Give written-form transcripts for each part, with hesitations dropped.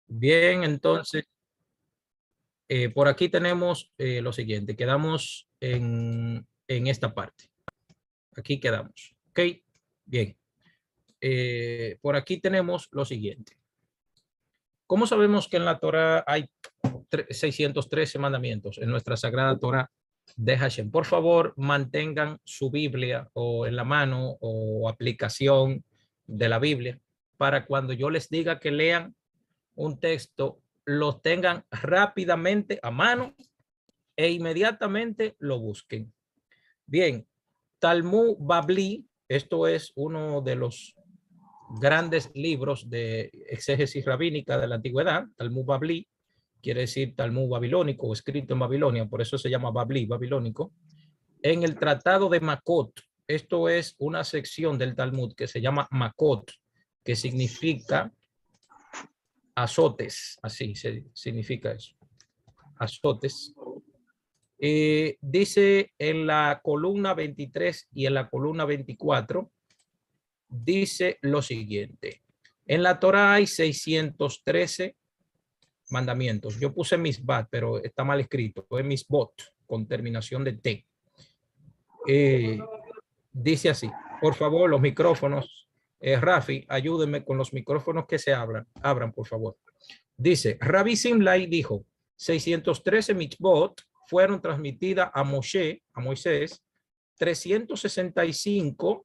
Bien, entonces, por aquí tenemos lo siguiente. Quedamos en esta parte. Aquí quedamos. Ok, bien. Por aquí tenemos lo siguiente. ¿Cómo sabemos que en la Torah hay 613 mandamientos en nuestra sagrada Torah de Hashem? Por favor, mantengan su Biblia o en la mano o aplicación de la Biblia para cuando yo les diga que lean un texto, lo tengan rápidamente a mano e inmediatamente lo busquen. Bien, Talmud Babli, esto es uno de los grandes libros de exégesis rabínica de la antigüedad. Talmud Babli quiere decir Talmud babilónico, escrito en Babilonia, por eso se llama Babli, babilónico. En el Tratado de Makot, esto es una sección del Talmud que se llama Makot, que significa azotes, así significa eso, azotes. Dice en la columna 23 y en la columna 24, dice lo siguiente. En la Torah hay 613 mandamientos. Yo puse misbat, pero está mal escrito. Es misbot, con terminación de T. Dice así. Por favor, los micrófonos. Rafi, ayúdenme con los micrófonos que se abran. Abran, por favor. Dice, Rabbi Simlai dijo, 613 mitzvot fueron transmitidas a Moshe, a Moisés, 365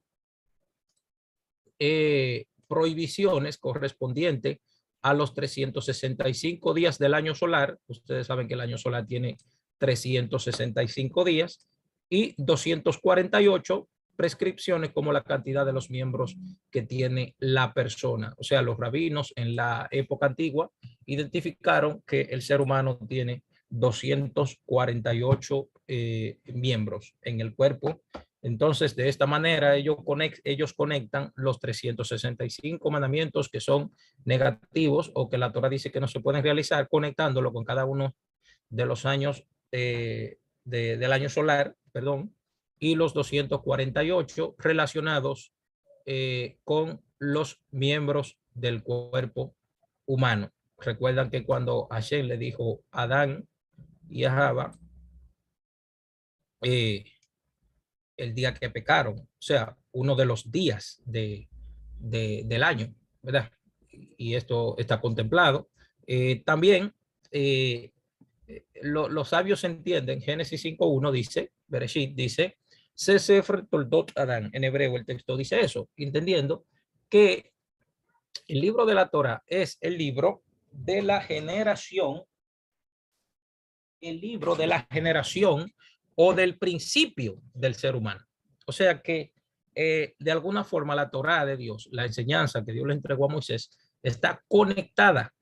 prohibiciones correspondientes a los 365 días del año solar. Ustedes saben que el año solar tiene 365 días y 248 prescripciones como la cantidad de los miembros que tiene la persona. O sea, los rabinos en la época antigua identificaron que el ser humano tiene 248 miembros en el cuerpo. Entonces, de esta manera, ellos conectan los 365 mandamientos que son negativos o que la Torah dice que no se pueden realizar, conectándolo con cada uno de los años del año solar, perdón, y los 248 relacionados con los miembros del cuerpo humano. Recuerdan que cuando Hashem le dijo a Adán y a Java, el día que pecaron, o sea, uno de los días del año, ¿verdad? Y esto está contemplado. También los sabios entienden, Génesis 5.1 dice, Bereshit dice, Se Sefer Toldot Adán, en hebreo el texto dice eso, entendiendo que el libro de la Torah es el libro de la generación, o del principio del ser humano. O sea que de alguna forma la Torah de Dios, la enseñanza que Dios le entregó a Moisés, está conectada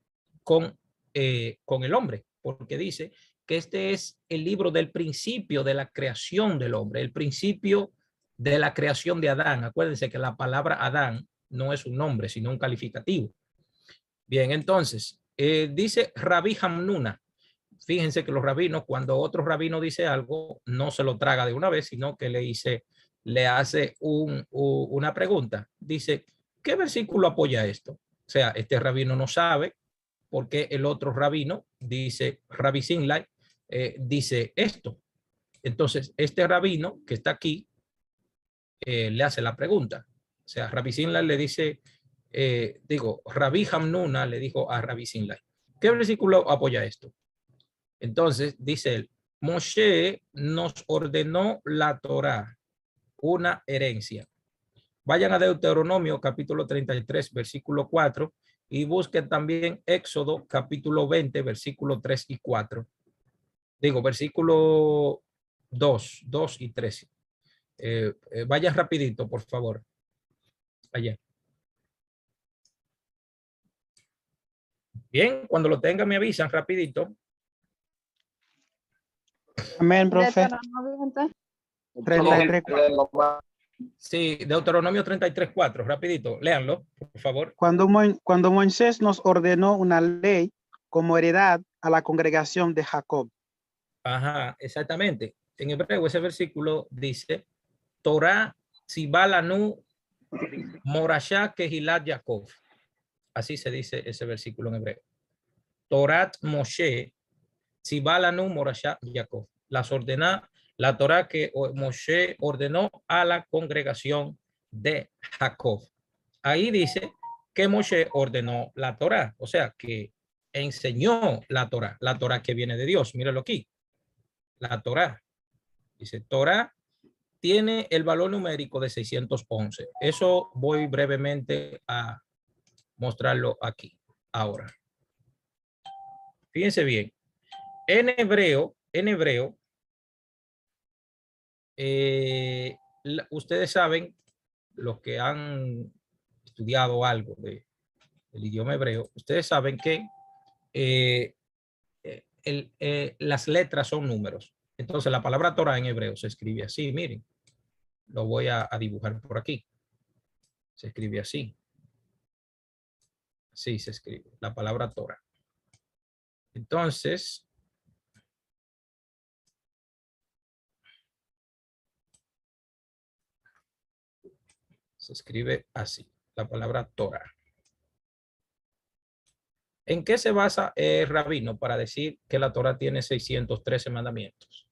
con el hombre, porque dice que este es el libro del principio de la creación del hombre, el principio de la creación de Adán. Acuérdense que la palabra Adán no es un nombre, sino un calificativo. Bien, entonces, dice Rabbi Hamnuna. Fíjense que los rabinos, cuando otro rabino dice algo, no se lo traga de una vez, sino que le hace una pregunta. Dice, ¿qué versículo apoya esto? O sea, este rabino no sabe por qué el otro rabino dice, Rabbi Sinlai, dice esto. Entonces, este rabino que está aquí le hace la pregunta. O sea, Rabbi Sinlai le dice, Rabbi Hamnuna le dijo a Rabbi Sinlai, ¿qué versículo apoya esto? Entonces, dice él, Moshe nos ordenó la Torá, una herencia. Vayan a Deuteronomio capítulo 33, versículo 4, y busquen también Éxodo capítulo 20, versículo 3 y 4. Versículo 2 y 3. Vayan rapidito, por favor. Allá. Bien, cuando lo tengan me avisan rapidito. Amén, profe. 33. Sí, Deuteronomio 33:4, rapidito, léanlo, por favor. Cuando Moisés nos ordenó una ley como heredad a la congregación de Jacob. Ajá, exactamente. En hebreo ese versículo dice, Torah Tzibalanu Morashá Kehilat Yaakov. Así se dice ese versículo en hebreo. Torat Moshe, Tzibalanu Morasha Jacob. La Torá que Moshe ordenó a la congregación de Jacob. Ahí dice que Moshe ordenó la Torá, o sea, que enseñó la Torá que viene de Dios. Míralo aquí, la Torá. Dice, Torá tiene el valor numérico de 611. Eso voy brevemente a mostrarlo aquí, ahora. Fíjense bien, en hebreo, ustedes saben, los que han estudiado algo del idioma hebreo, ustedes saben que las letras son números. Entonces la palabra Torah en hebreo se escribe así, miren, lo voy a dibujar por aquí. Se escribe así. Así se escribe la palabra Torah. Entonces, se escribe así, la palabra Torah. ¿En qué se basa Rabino para decir que la Torah tiene 613 mandamientos?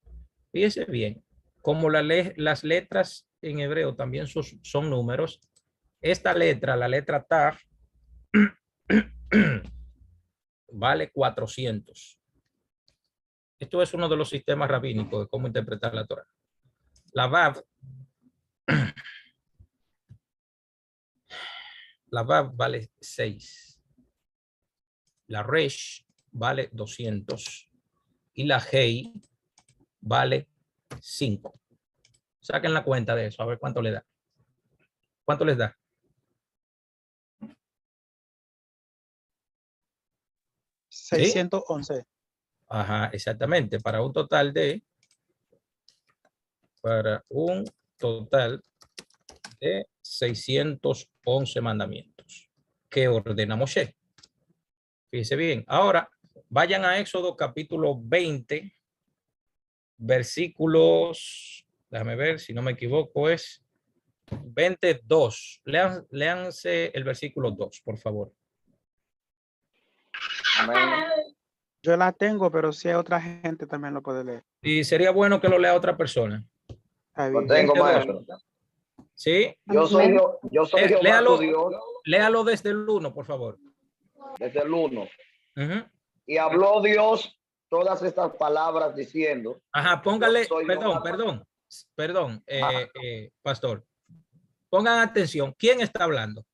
Fíjese bien, como las letras en hebreo también son números, esta letra, la letra Tav, vale 400. Esto es uno de los sistemas rabínicos de cómo interpretar la Torah. La Vav, vale 6. La Resh vale 200. Y la Hei vale 5. Saquen la cuenta de eso, a ver cuánto le da. ¿Cuánto les da? 611. ¿Sí? Ajá, exactamente. Para un total de 611 mandamientos que ordena Moshe. Fíjense bien. Ahora, vayan a Éxodo capítulo 20, versículos, déjame ver si no me equivoco, es 22. Léanse el versículo 2, por favor. Amén. Yo la tengo, pero si hay otra gente también lo puede leer. Y sería bueno que lo lea otra persona. Está Lo bien. tengo, maestro. ¿Sí? Yo soy Jehová Léalo, tu Dios léalo desde el 1, por favor. desde el 1. Uh-huh. Y habló Dios todas estas palabras diciendo. Ajá, póngale, Yo soy Jehová. perdón, pastor. Pongan atención. ¿Quién está hablando?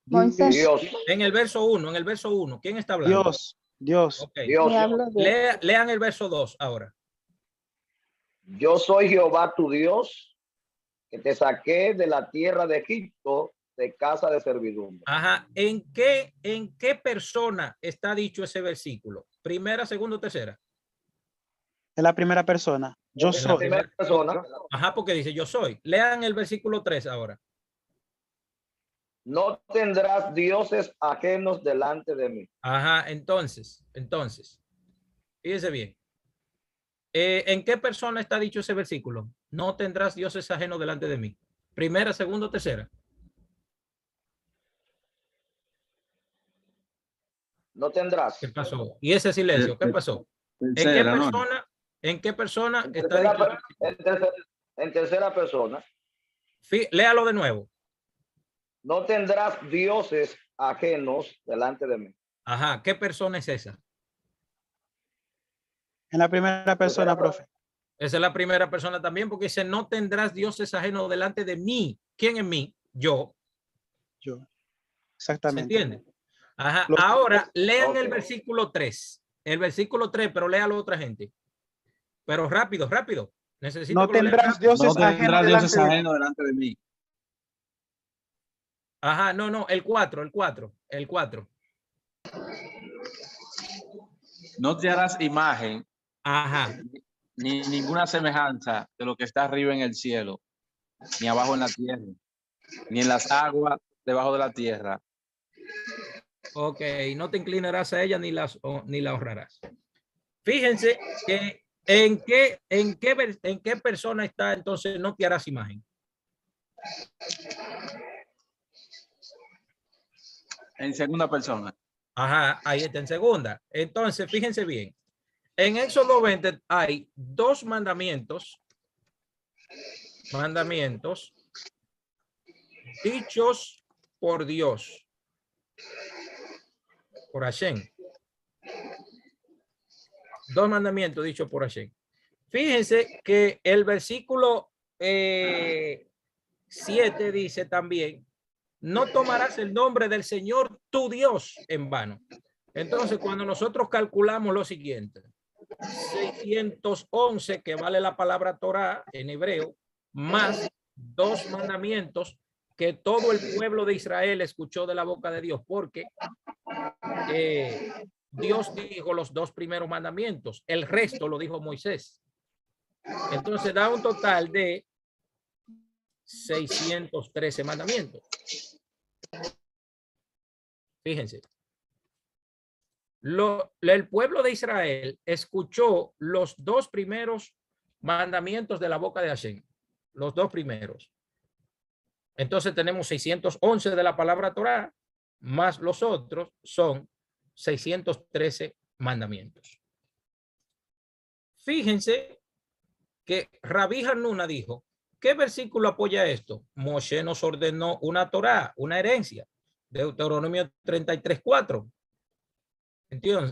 Moisés. Dios. En el verso 1, ¿quién está hablando? Dios. Okay. Dios. Lean el verso 2 ahora. Yo soy Jehová tu Dios, que te saqué de la tierra de Egipto, de casa de servidumbre. Ajá. ¿En qué persona está dicho ese versículo? ¿Primera, segunda o tercera? En la primera persona. Yo En la soy. primera persona. Ajá, porque dice yo soy. Lean el versículo 3 ahora. No tendrás dioses ajenos delante de mí. Ajá, entonces, fíjese bien. ¿En qué persona está dicho ese versículo? No tendrás dioses ajenos delante de mí. ¿Primera, segunda o tercera? No tendrás. ¿Qué pasó? ¿Y ese silencio? ¿Qué pasó? ¿En qué persona está dicho? En tercera persona. Léalo de nuevo. No tendrás dioses ajenos delante de mí. Ajá, ¿qué persona es esa? En la primera persona, profe. Esa es la primera persona también, porque dice, no tendrás dioses ajenos delante de mí. ¿Quién es mí? Yo. Yo. ¿Se Exactamente. entiende? Ajá. Los- Ahora, lean Ok. el versículo 3. El versículo 3, pero léalo otra gente. Pero rápido. Necesito No que lo lean tendrás rápido. dioses ajenos delante de mí. Ajá, no, el 4. No te harás imagen Ajá. ni ninguna semejanza de lo que está arriba en el cielo, ni abajo en la tierra, ni en las aguas debajo de la tierra. Ok, no te inclinarás a ella ni la honrarás. Fíjense que en qué persona está entonces no te harás imagen. En segunda persona. Ajá, ahí está en segunda. Entonces, fíjense bien. En Éxodo 20 hay dos mandamientos dichos por Dios, por Hashem. Dos mandamientos dichos por Hashem. Fíjense que el versículo 7 dice también, no tomarás el nombre del Señor tu Dios en vano. Entonces, cuando nosotros calculamos lo siguiente, 611 que vale la palabra Torah en hebreo, más dos mandamientos que todo el pueblo de Israel escuchó de la boca de Dios, porque Dios dijo los dos primeros mandamientos, el resto lo dijo Moisés. Entonces da un total de 613 mandamientos. Fíjense. El pueblo de Israel escuchó los dos primeros mandamientos de la boca de Hashem. Los dos primeros. Entonces tenemos 611 de la palabra Torah, más los otros son 613 mandamientos. Fíjense que Rabí Hanuna dijo, ¿qué versículo apoya esto? Moshe nos ordenó una Torah, una herencia. Deuteronomio 33:4.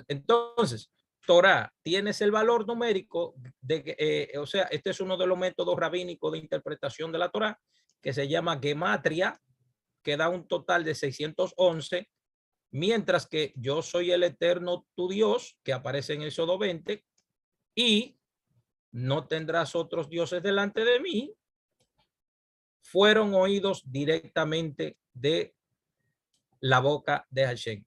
Entonces, Torah, tienes el valor numérico de o sea, este es uno de los métodos rabínicos de interpretación de la Torah que se llama gematria, que da un total de 611, mientras que yo soy el eterno tu Dios, que aparece en Éxodo 20, y no tendrás otros dioses delante de mí, fueron oídos directamente de la boca de Hashem.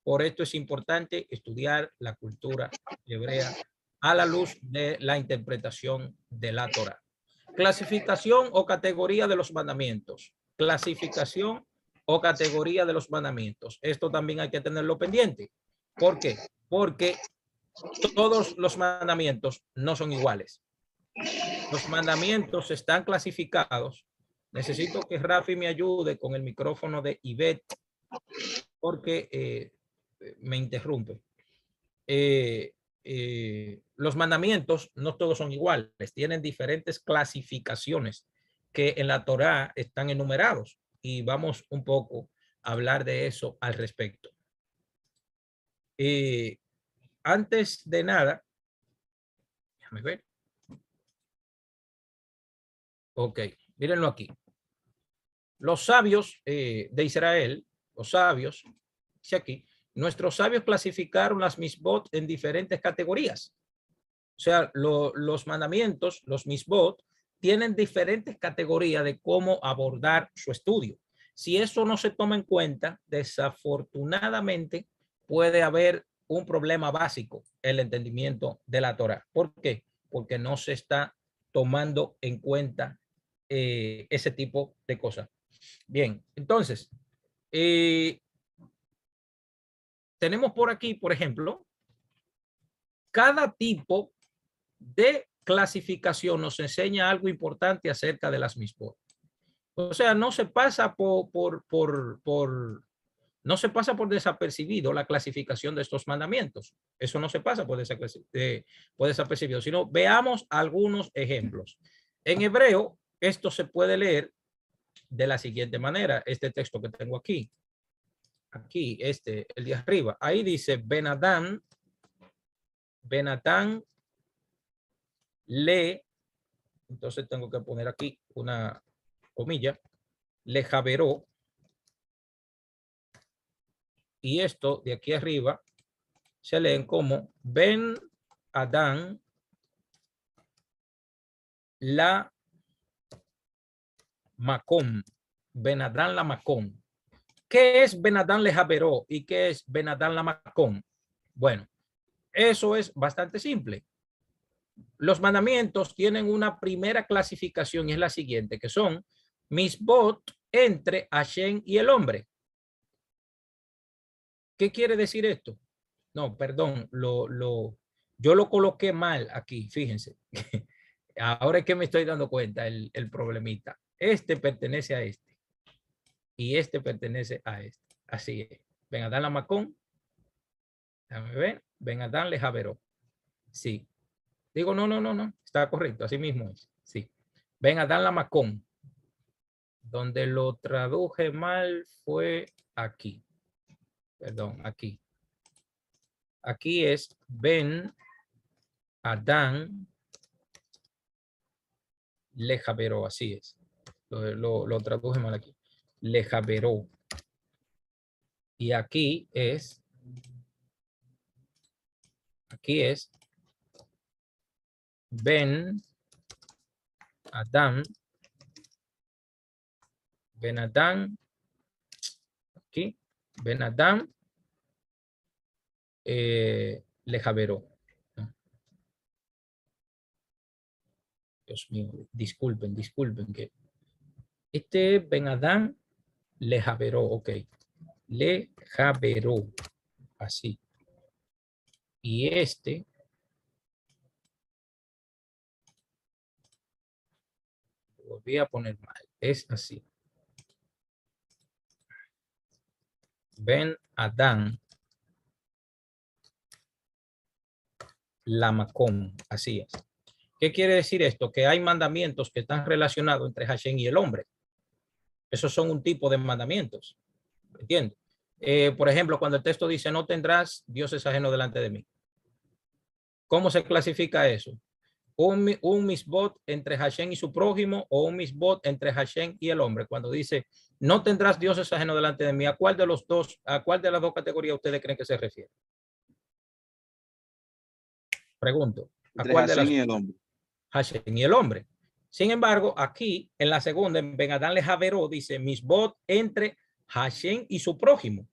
Por esto es importante estudiar la cultura hebrea a la luz de la interpretación de la Torah. Clasificación o categoría de los mandamientos. Clasificación o categoría de los mandamientos. Esto también hay que tenerlo pendiente. ¿Por qué? Porque todos los mandamientos no son iguales. Los mandamientos están clasificados. Necesito que Rafi me ayude con el micrófono de Ivette porque me interrumpe. Los mandamientos no todos son iguales, tienen diferentes clasificaciones que en la Torá están enumerados y vamos un poco a hablar de eso al respecto. Antes de nada, déjame ver. Ok, mírenlo aquí. Los sabios de Israel, los sabios, dice aquí, nuestros sabios clasificaron las misbot en diferentes categorías. O sea, los mandamientos, los misbot, tienen diferentes categorías de cómo abordar su estudio. Si eso no se toma en cuenta, desafortunadamente puede haber un problema básico en el entendimiento de la Torah. ¿Por qué? Porque no se está tomando en cuenta ese tipo de cosas. Bien, entonces, tenemos por aquí, por ejemplo, cada tipo de clasificación nos enseña algo importante acerca de las misbot. O sea, no se pasa no se pasa por desapercibido la clasificación de estos mandamientos. Eso no se pasa por desapercibido, sino veamos algunos ejemplos. En hebreo, esto se puede leer de la siguiente manera. Este texto que tengo aquí, el de arriba, ahí dice Benadán le, entonces tengo que poner aquí una comilla, le javeró, y esto de aquí arriba se leen como Ben Adán la Macón, Ben Adán la Macón. ¿Qué es Ben Adán le javeró y qué es Ben Adán la Macón? Bueno, eso es bastante simple. Los mandamientos tienen una primera clasificación y es la siguiente, que son misbot entre Hashem y el hombre. ¿Qué quiere decir esto? No, perdón, yo lo coloqué mal aquí, fíjense. Ahora es que me estoy dando cuenta el problemita. Este pertenece a este. y este pertenece a este. Así es. Ben Adán Lamacón. Déjame ver. Ben Adán Lejaveró. Sí. Digo, no. Está correcto. Así mismo es. Sí. Ben Adán Lamacón. Donde lo traduje mal fue aquí. Perdón, aquí. Aquí es Ben Adán Lejaveró. Así es. Lo traduje mal aquí. Lejaveró. Y aquí es Ben Adán aquí, Ben Adán Lejaveró. Dios mío, disculpen que este Ben Adán Lejaveró, ok. Lejaveró, así. Y este volví a poner mal, es así. Ben Adán Lamacón, así es. ¿Qué quiere decir esto? Que hay mandamientos que están relacionados entre Hashem y el hombre. Esos son un tipo de mandamientos. ¿Entiendes? Por ejemplo, cuando el texto dice no tendrás dioses ajenos delante de mí. ¿Cómo se clasifica eso? Un misbot entre Hashem y su prójimo o un misbot entre Hashem y el hombre. Cuando dice no tendrás dioses ajenos delante de mí, ¿a cuál de las dos categorías ustedes creen que se refiere? Pregunto. ¿A Entre cuál de Hashem las y el hombre. Hashem y el hombre? Sin embargo, aquí en la segunda, en Ben Adán Lejaveró, dice misbot entre Hashem y su prójimo.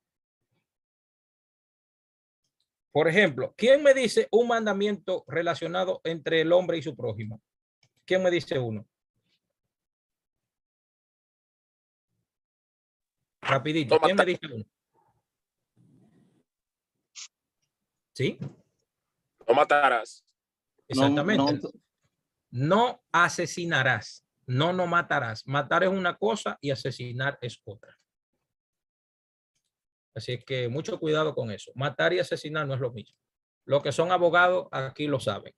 Por ejemplo, ¿quién me dice un mandamiento relacionado entre el hombre y su prójimo? ¿Quién me dice uno? Rapidito. ¿Quién me dice uno? ¿Sí? No matarás. Exactamente. No asesinarás. No matarás. Matar es una cosa y asesinar es otra. Así que mucho cuidado con eso. Matar y asesinar no es lo mismo. Los que son abogados aquí lo saben.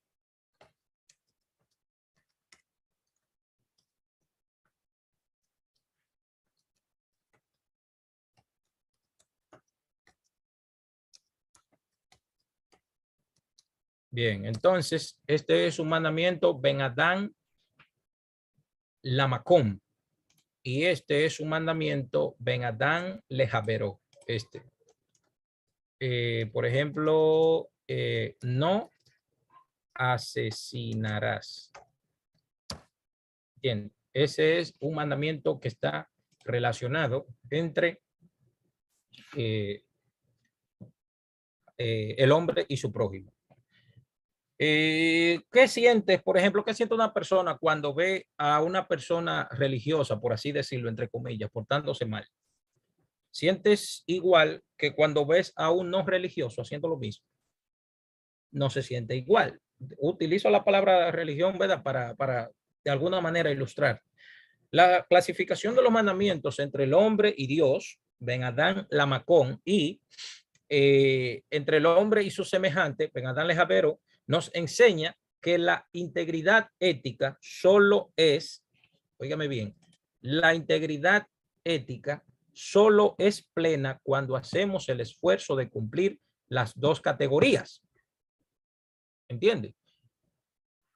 Bien, entonces este es un mandamiento Ben Adán Lamacón. Y este es un mandamiento Ben Adán Lejaveró. Por ejemplo, no asesinarás. Bien, ese es un mandamiento que está relacionado entre el hombre y su prójimo. ¿Qué sientes, por ejemplo, qué siente una persona cuando ve a una persona religiosa, por así decirlo, entre comillas, portándose mal? ¿Sientes igual que cuando ves a un no religioso haciendo lo mismo? No se siente igual. Utilizo la palabra religión, ¿verdad? Para de alguna manera ilustrar. La clasificación de los mandamientos entre el hombre y Dios, Ben Adán Lamacón, y entre el hombre y su semejante, Ben Adán Lejaveró, nos enseña que la integridad ética solo es, óigame bien, la integridad ética solo es plena cuando hacemos el esfuerzo de cumplir las dos categorías. ¿Entiende?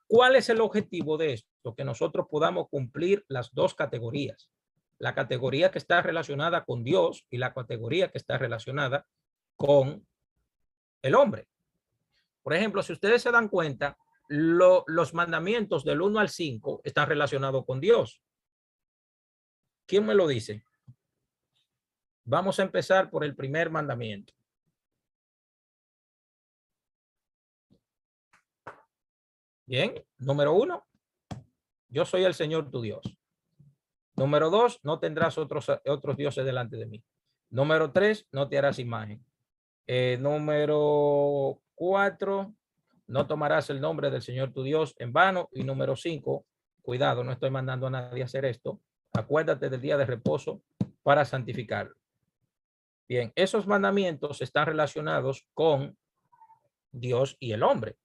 ¿Cuál es el objetivo de esto? Que nosotros podamos cumplir las dos categorías. La categoría que está relacionada con Dios y la categoría que está relacionada con el hombre. Por ejemplo, si ustedes se dan cuenta, los mandamientos del 1 al 5 están relacionados con Dios. ¿Quién me lo dice? Vamos a empezar por el primer mandamiento. Bien, número 1, yo soy el Señor tu Dios. Número 2, no tendrás otros dioses delante de mí. Número 3, no te harás imagen. Número 4, no tomarás el nombre del Señor tu Dios en vano. Y número 5, cuidado, no estoy mandando a nadie a hacer esto. Acuérdate del día de reposo para santificarlo. Bien, esos mandamientos están relacionados con Dios y el hombre.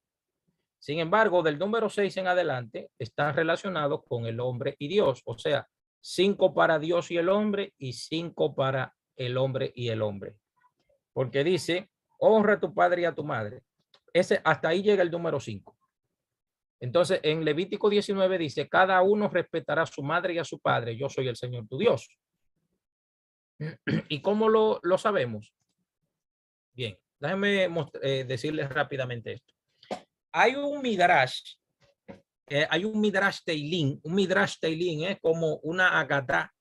Sin embargo, del número 6 en adelante están relacionados con el hombre y Dios. O sea, 5 para Dios y el hombre y 5 para el hombre y el hombre. Porque dice, honra a tu padre y a tu madre. Hasta ahí llega el número 5. Entonces, en Levítico 19 dice, cada uno respetará a su madre y a su padre. Yo soy el Señor tu Dios. ¿Y cómo lo sabemos? Bien, déjenme decirles rápidamente esto. Hay un Midrash Teilín. Un Midrash Teilín es como una agadá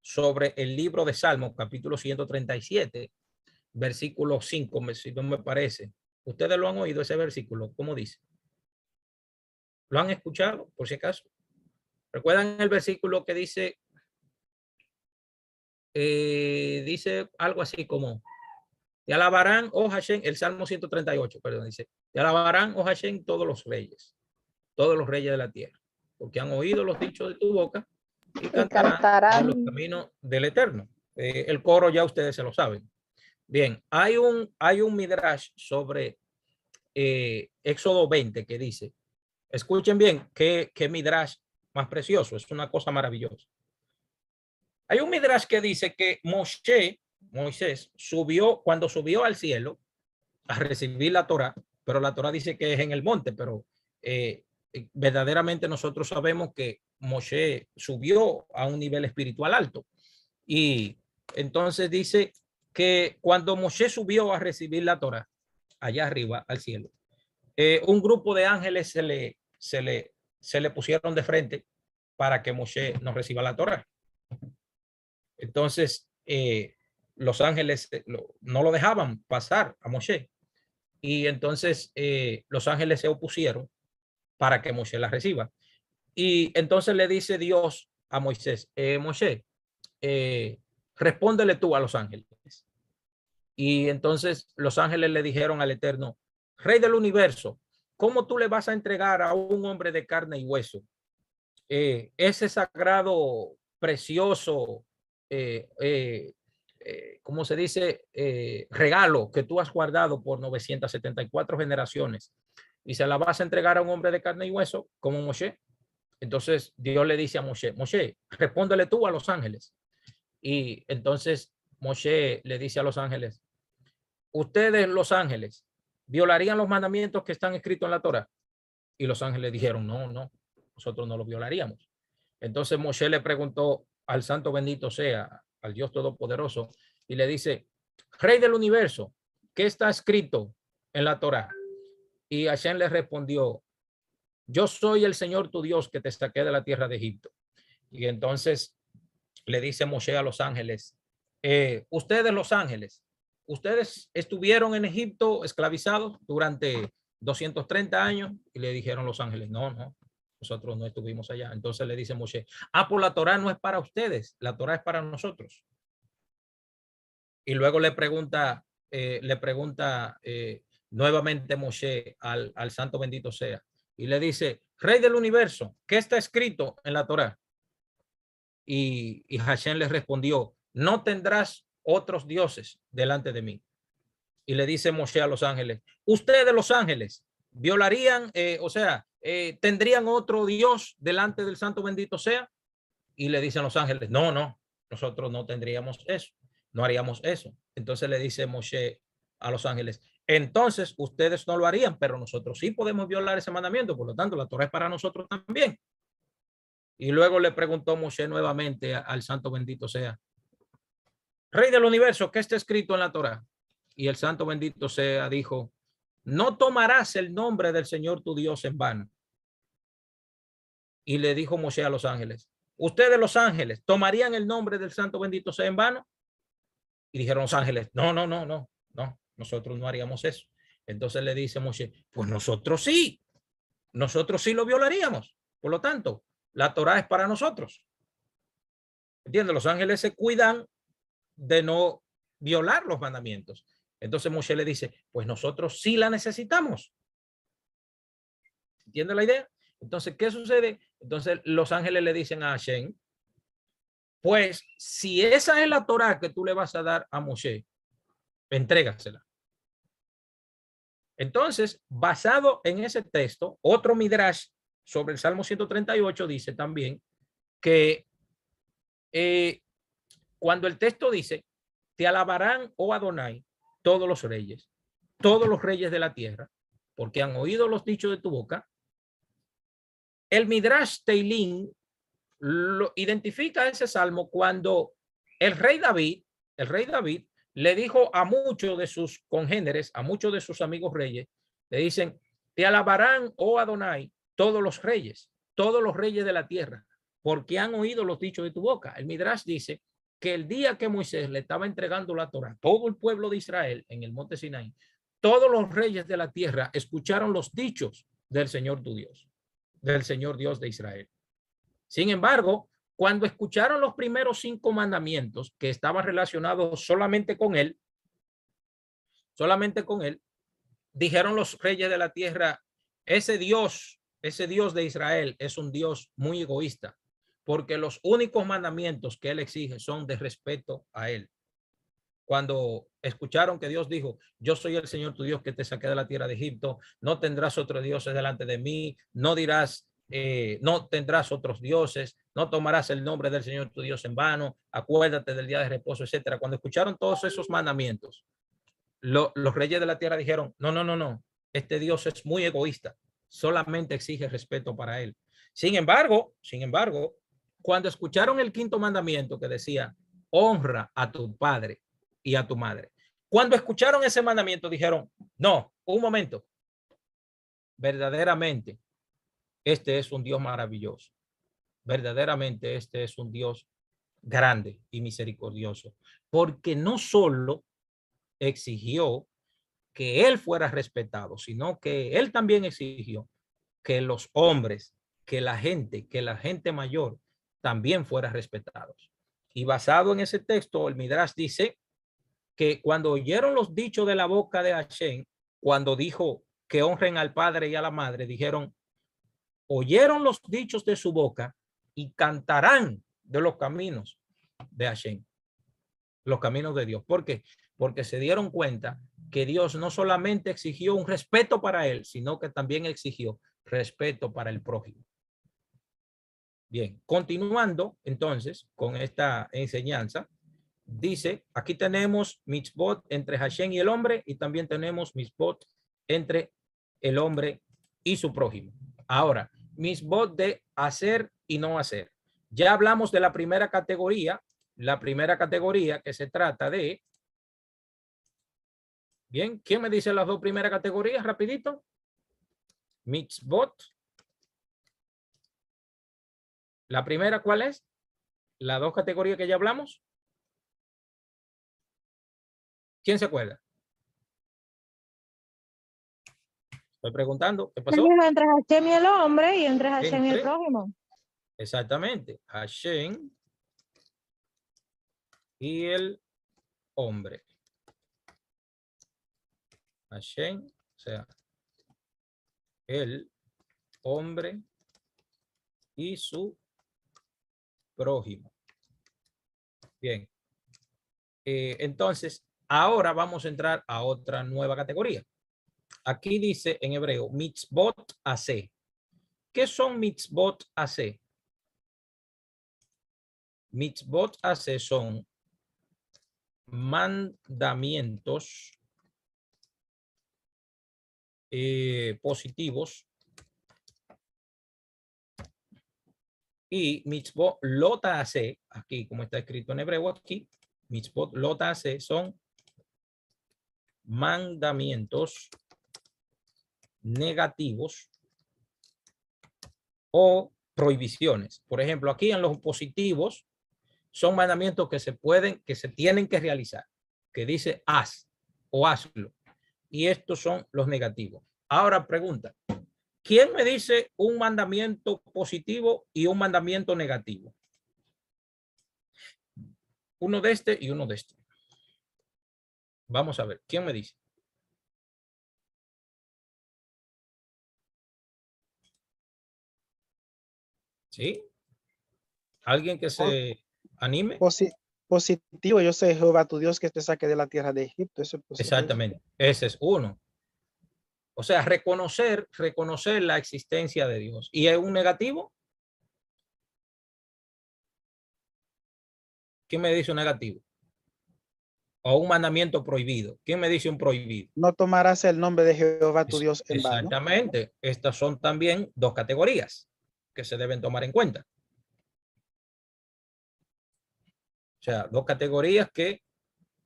sobre el libro de Salmos, capítulo 137, versículo 5, si no me parece. ¿Ustedes lo han oído ese versículo? ¿Cómo dice? ¿Lo han escuchado, por si acaso? ¿Recuerdan el versículo que dice? Dice algo así como, te alabarán, oh Hashem, el Salmo 138, perdón, dice, te alabarán, oh Hashem, todos los reyes de la tierra, porque han oído los dichos de tu boca y cantarán en los caminos del Eterno. El coro ya ustedes se lo saben. Bien, hay un midrash sobre Éxodo 20 que dice, escuchen bien, qué midrash más precioso, es una cosa maravillosa. Hay un midrash que dice que Moisés cuando subió al cielo a recibir la Torá, pero la Torá dice que es en el monte, pero verdaderamente nosotros sabemos que Moshe subió a un nivel espiritual alto. Y entonces dice que cuando Moshe subió a recibir la Torá, allá arriba al cielo, un grupo de ángeles se le pusieron de frente para que Moshe no reciba la Torá. Entonces, los ángeles no lo dejaban pasar a Moshe. Y entonces los ángeles se opusieron para que Moshe la reciba. Y entonces le dice Dios a Moisés, Moshe, respóndele tú a los ángeles. Y entonces los ángeles le dijeron al Eterno, Rey del universo, ¿cómo tú le vas a entregar a un hombre de carne y hueso ese sagrado, precioso, ¿cómo se dice? Regalo que tú has guardado por 974 generaciones y se la vas a entregar a un hombre de carne y hueso como Moshe? Entonces Dios le dice a Moshe, Moshe, respóndele tú a los ángeles. Y entonces Moshe le dice a los ángeles, ustedes los ángeles violarían los mandamientos que están escritos en la Torá. Y los ángeles dijeron, no, nosotros no los violaríamos. Entonces Moshe le preguntó al santo bendito sea, al Dios todopoderoso, y le dice, Rey del universo, ¿qué está escrito en la Torá? Y Hashem le respondió, yo soy el Señor tu Dios que te saqué de la tierra de Egipto. Y entonces le dice Moshe a los ángeles, ustedes los ángeles, ustedes estuvieron en Egipto esclavizados durante 230 años. Y le dijeron los ángeles, no, nosotros no estuvimos allá. Entonces le dice Moshe, pues la Torá no es para ustedes, la Torá es para nosotros. Y luego le pregunta nuevamente Moshe al santo bendito sea, y le dice, Rey del universo, ¿qué está escrito en la Torá? Y Hashem le respondió, no tendrás otros dioses delante de mí. Y le dice Moshe a los ángeles, ustedes los ángeles violarían, tendrían otro Dios delante del santo bendito sea. Y le dicen los ángeles, no, nosotros no tendríamos eso, no haríamos eso. Entonces le dice Moshe a los ángeles, entonces ustedes no lo harían, pero nosotros sí podemos violar ese mandamiento, por lo tanto la Torá es para nosotros también. Y luego le preguntó Moshe nuevamente al santo bendito sea, Rey del universo, ¿qué está escrito en la Torá? Y el santo bendito sea dijo, no tomarás el nombre del Señor tu Dios en vano. Y le dijo Moshe a los ángeles, ustedes los ángeles tomarían el nombre del santo bendito sea en vano. Y dijeron los ángeles, no, nosotros no haríamos eso. Entonces le dice Moshe, pues nosotros sí lo violaríamos. Por lo tanto, la Torá es para nosotros. ¿Entiendes? Los ángeles se cuidan de no violar los mandamientos. Entonces Moshe le dice, pues nosotros sí la necesitamos. ¿Entiende la idea? Entonces, ¿qué sucede? Entonces los ángeles le dicen a Hashem, Pues si esa es la Torá que tú le vas a dar a Moshe, entrégasela. Entonces, basado en ese texto, otro midrash sobre el Salmo 138 dice también que cuando el texto dice, te alabarán, oh Adonai, todos los reyes de la tierra, porque han oído los dichos de tu boca, el midrash Teilín lo identifica ese salmo cuando el rey David le dijo a muchos de sus congéneres, a muchos de sus amigos reyes, le dicen, te alabarán, oh Adonai, todos los reyes de la tierra, porque han oído los dichos de tu boca. El midrash dice que el día que Moisés le estaba entregando la Torá, todo el pueblo de Israel en el monte Sinaí, todos los reyes de la tierra escucharon los dichos del Señor tu Dios, del Señor Dios de Israel. Sin embargo, cuando escucharon los primeros 5 mandamientos que estaban relacionados solamente con él, dijeron los reyes de la tierra, ese Dios de Israel es un Dios muy egoísta, porque los únicos mandamientos que él exige son de respeto a él. Cuando escucharon que Dios dijo, yo soy el Señor tu Dios que te saqué de la tierra de Egipto, no tendrás otros dioses delante de mí, no dirás, no tendrás otros dioses, no tomarás el nombre del Señor tu Dios en vano, acuérdate del día de reposo, etcétera. Cuando escucharon todos esos mandamientos, los reyes de la tierra dijeron, no, este Dios es muy egoísta, solamente exige respeto para él. Sin embargo, cuando escucharon el 5.º mandamiento que decía, honra a tu padre y a tu madre, cuando escucharon ese mandamiento dijeron, no, un momento, verdaderamente este es un Dios maravilloso, verdaderamente este es un Dios grande y misericordioso, porque no solo exigió que él fuera respetado, sino que él también exigió que los hombres, que la gente mayor también fuera respetados. Y basado en ese texto, el Midrash dice que cuando oyeron los dichos de la boca de Hashem, cuando dijo que honren al padre y a la madre, dijeron, oyeron los dichos de su boca y cantarán de los caminos de Hashem, los caminos de Dios. ¿Por qué? Porque se dieron cuenta que Dios no solamente exigió un respeto para él, sino que también exigió respeto para el prójimo. Bien, continuando entonces con esta enseñanza, dice, aquí tenemos mitzvot entre Hashem y el hombre y también tenemos mitzvot entre el hombre y su prójimo. Ahora, mitzvot de hacer y no hacer. Ya hablamos de la primera categoría que se trata de, bien, ¿quién me dice las 2 primeras categorías rapidito? Mitzvot. La primera, ¿cuál es? Las 2 categorías que ya hablamos. ¿Quién se acuerda? Estoy preguntando, ¿qué pasó? Entre Hashem y el hombre y entre Hashem y el prójimo. Exactamente, Hashem y el hombre. Hashem, o sea, el hombre y su prójimo. Bien. Entonces, ahora vamos a entrar a otra nueva categoría. Aquí dice en hebreo, mitzvot aseh. ¿Qué son mitzvot aseh? Mitzvot aseh son mandamientos positivos y mitzvot lota aseh, aquí como está escrito en hebreo aquí, mitzvot lota aseh son mandamientos negativos o prohibiciones. Por ejemplo, aquí en los positivos son mandamientos que se tienen que realizar, que dice haz o hazlo. Y estos son los negativos. Ahora pregunta, ¿quién me dice un mandamiento positivo y un mandamiento negativo? Uno de este y uno de este. Vamos a ver, ¿quién me dice? ¿Sí? Alguien que se Anime. Positivo, yo soy Jehová tu Dios que te saque de la tierra de Egipto. Eso es positivo. Exactamente. Ese es uno. O sea, reconocer la existencia de Dios. ¿Y es un negativo? ¿Quién me dice un negativo? O un mandamiento prohibido. ¿Quién me dice un prohibido? No tomarás el nombre de Jehová tu Dios en vano. Exactamente. Estas son también dos categorías que se deben tomar en cuenta. O sea, dos categorías que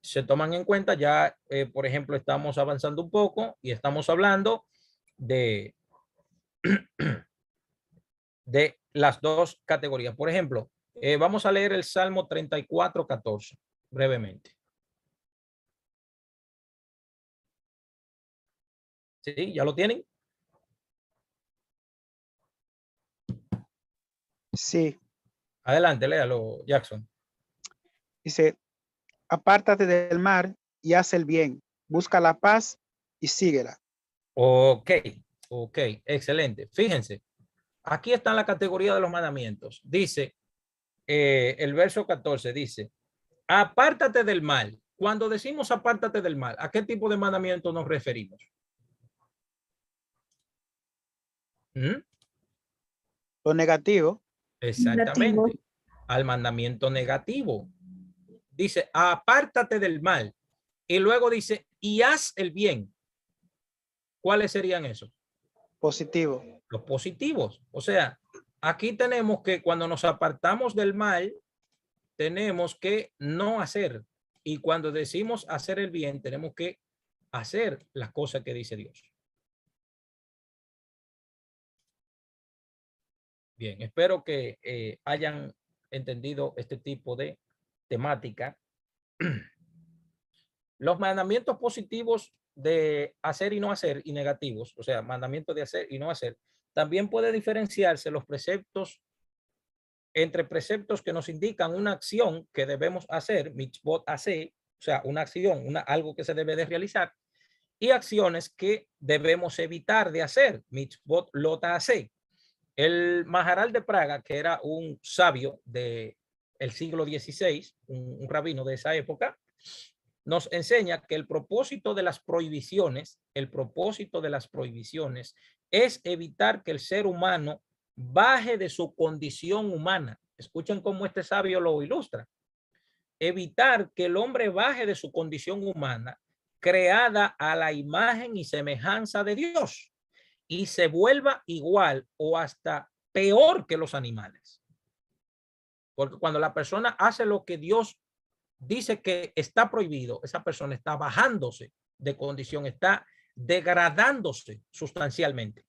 se toman en cuenta. Ya, por ejemplo, estamos avanzando un poco y estamos hablando de, de las dos categorías. Por ejemplo, vamos a leer el Salmo 34:14 brevemente. ¿Sí? ¿Ya lo tienen? Sí. Adelante, léalo, Jackson. Dice, apártate del mal y haz el bien. Busca la paz y síguela. Ok, excelente. Fíjense, aquí está la categoría de los mandamientos. Dice, el verso 14 dice, apártate del mal. Cuando decimos apártate del mal, ¿a qué tipo de mandamiento nos referimos? Lo negativo. Exactamente. Negativo. Al mandamiento negativo. Dice, apártate del mal. Y luego dice, y haz el bien. ¿Cuáles serían esos? Positivo. Los positivos. O sea, aquí tenemos que cuando nos apartamos del mal, tenemos que no hacer. Y cuando decimos hacer el bien, tenemos que hacer las cosas que dice Dios. Bien, espero que hayan entendido este tipo de temática. Los mandamientos positivos de hacer y no hacer y negativos, o sea, mandamientos de hacer y no hacer, también puede diferenciarse los preceptos entre preceptos que nos indican una acción que debemos hacer, mitzvot hacer, o sea, una acción, algo que se debe de realizar, y acciones que debemos evitar de hacer, mitzvot lota hacer. El Maharal de Praga, que era un sabio del siglo XVI, un rabino de esa época, nos enseña que el propósito de las prohibiciones es evitar que el ser humano baje de su condición humana. Escuchen cómo este sabio lo ilustra. Evitar que el hombre baje de su condición humana, creada a la imagen y semejanza de Dios, y se vuelva igual o hasta peor que los animales. Porque cuando la persona hace lo que Dios dice que está prohibido, esa persona está bajándose de condición, está degradándose sustancialmente.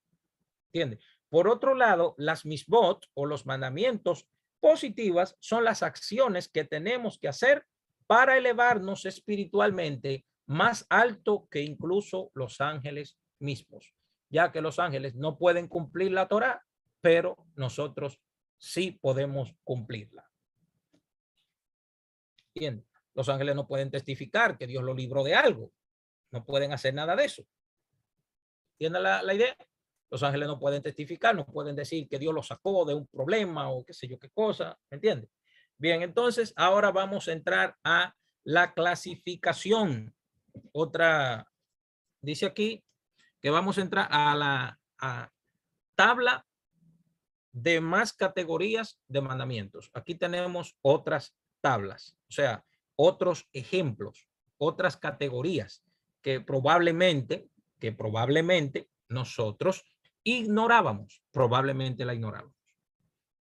¿Entiendes? Por otro lado, las misbot o los mandamientos positivas son las acciones que tenemos que hacer para elevarnos espiritualmente más alto que incluso los ángeles mismos, ya que los ángeles no pueden cumplir la Torá, pero nosotros sí podemos cumplirla. ¿Entiendes? Los ángeles no pueden testificar que Dios lo libró de algo. No pueden hacer nada de eso. ¿Entienden la idea? Los ángeles no pueden testificar, no pueden decir que Dios lo sacó de un problema o qué sé yo qué cosa. ¿Me entiendes? Bien, entonces ahora vamos a entrar a la clasificación. Dice aquí que vamos a entrar a la tabla de más categorías de mandamientos. Aquí tenemos otras tablas, o sea, otros ejemplos, otras categorías que probablemente nosotros ignorábamos, probablemente la ignorábamos.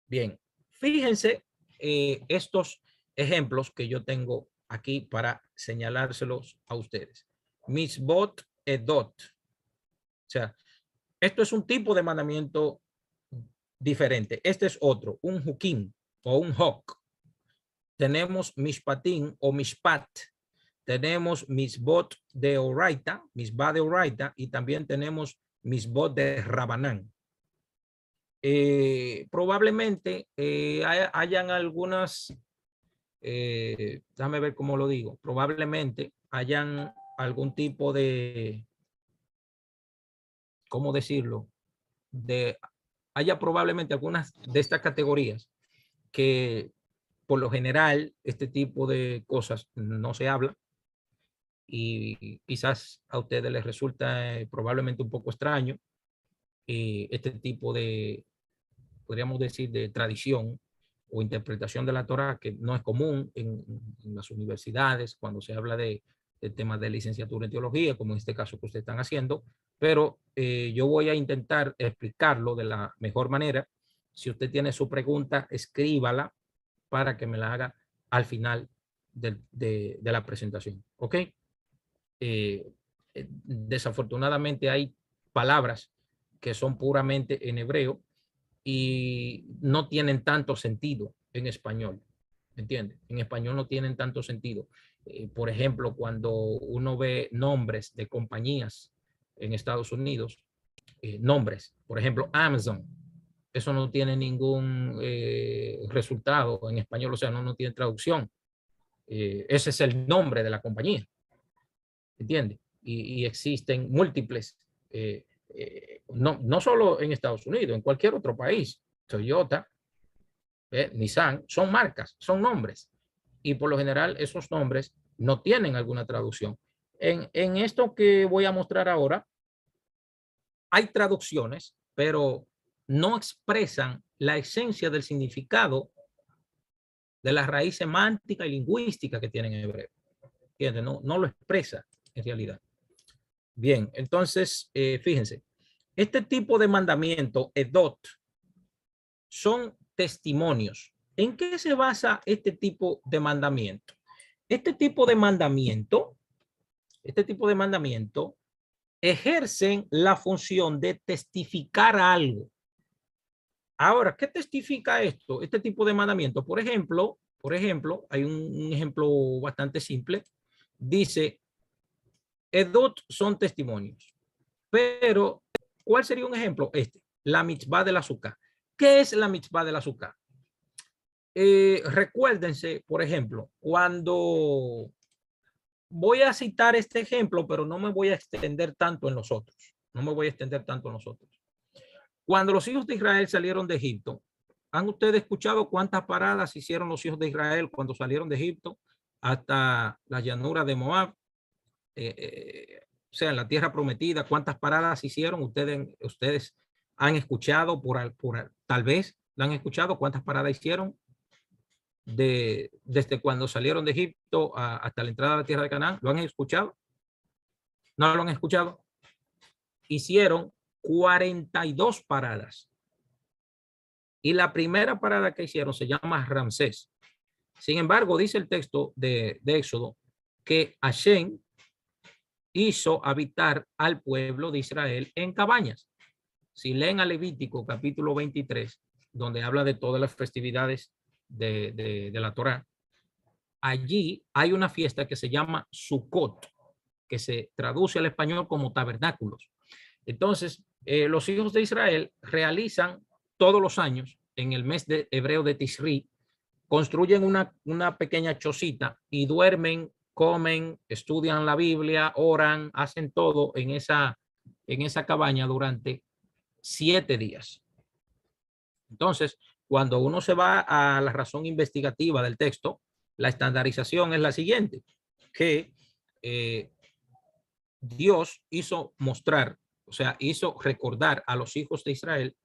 Bien, fíjense estos ejemplos que yo tengo aquí para señalárselos a ustedes. Misbot edot. O sea, esto es un tipo de mandamiento diferente. Este es otro, un hukim o un hok. Tenemos mishpatim o mishpat. Tenemos misbot de oraita, misbah de oraita, y también tenemos misbot de rabanán. Probablemente hayan algunas, déjame ver cómo lo digo, probablemente hayan algún tipo de, ¿cómo decirlo? Haya probablemente algunas de estas categorías que por lo general, este tipo de cosas no se habla y quizás a ustedes les resulta probablemente un poco extraño este tipo de, podríamos decir, de tradición o interpretación de la Torá, que no es común en las universidades cuando se habla de temas de licenciatura en teología, como en este caso que ustedes están haciendo, pero yo voy a intentar explicarlo de la mejor manera. Si usted tiene su pregunta, escríbala para que me la haga al final de la presentación. ¿Ok? Desafortunadamente hay palabras que son puramente en hebreo y no tienen tanto sentido en español. ¿Entiendes? En español no tienen tanto sentido. Por ejemplo, cuando uno ve nombres de compañías en Estados Unidos, nombres, por ejemplo, Amazon, eso no tiene ningún resultado en español, o sea, no tiene traducción. Ese es el nombre de la compañía. ¿Entiendes? Y existen múltiples, no solo en Estados Unidos, en cualquier otro país. Toyota, Nissan, son marcas, son nombres. Y por lo general esos nombres no tienen alguna traducción. En esto que voy a mostrar ahora, hay traducciones, pero no expresan la esencia del significado de la raíz semántica y lingüística que tienen en hebreo. ¿Entiendes? No lo expresa en realidad. Bien, entonces, fíjense, este tipo de mandamiento, edot, son testimonios. ¿En qué se basa este tipo de mandamiento? Este tipo de mandamiento ejercen la función de testificar algo. Ahora, ¿qué testifica esto? Este tipo de mandamiento, por ejemplo, hay un ejemplo bastante simple. Dice, edot son testimonios. Pero, ¿cuál sería un ejemplo? La mitzvah del azúcar. ¿Qué es la mitzvah del azúcar? Recuérdense, por ejemplo, cuando voy a citar este ejemplo, pero no me voy a extender tanto en los otros. Cuando los hijos de Israel salieron de Egipto, ¿han ustedes escuchado cuántas paradas hicieron los hijos de Israel cuando salieron de Egipto hasta la llanura de Moab? O sea, en la tierra prometida, ¿cuántas paradas hicieron? Ustedes han escuchado, tal vez la han escuchado, ¿cuántas paradas hicieron? Desde cuando salieron de Egipto hasta la entrada a la tierra de Canaán. ¿Lo han escuchado? ¿No lo han escuchado? Hicieron 42 paradas. Y la primera parada que hicieron se llama Ramsés. Sin embargo, dice el texto de Éxodo que Hashem hizo habitar al pueblo de Israel en cabañas. Si leen a Levítico capítulo 23, donde habla de todas las festividades de la Torá, allí hay una fiesta que se llama Sukkot, que se traduce al español como tabernáculos. Entonces, los hijos de Israel realizan todos los años, en el mes de hebreo de Tisri, construyen una pequeña chocita y duermen, comen, estudian la Biblia, oran, hacen todo en esa cabaña durante 7 días. Entonces, cuando uno se va a la razón investigativa del texto, la estandarización es la siguiente, que Dios hizo mostrar, o sea, hizo recordar a los hijos de Israel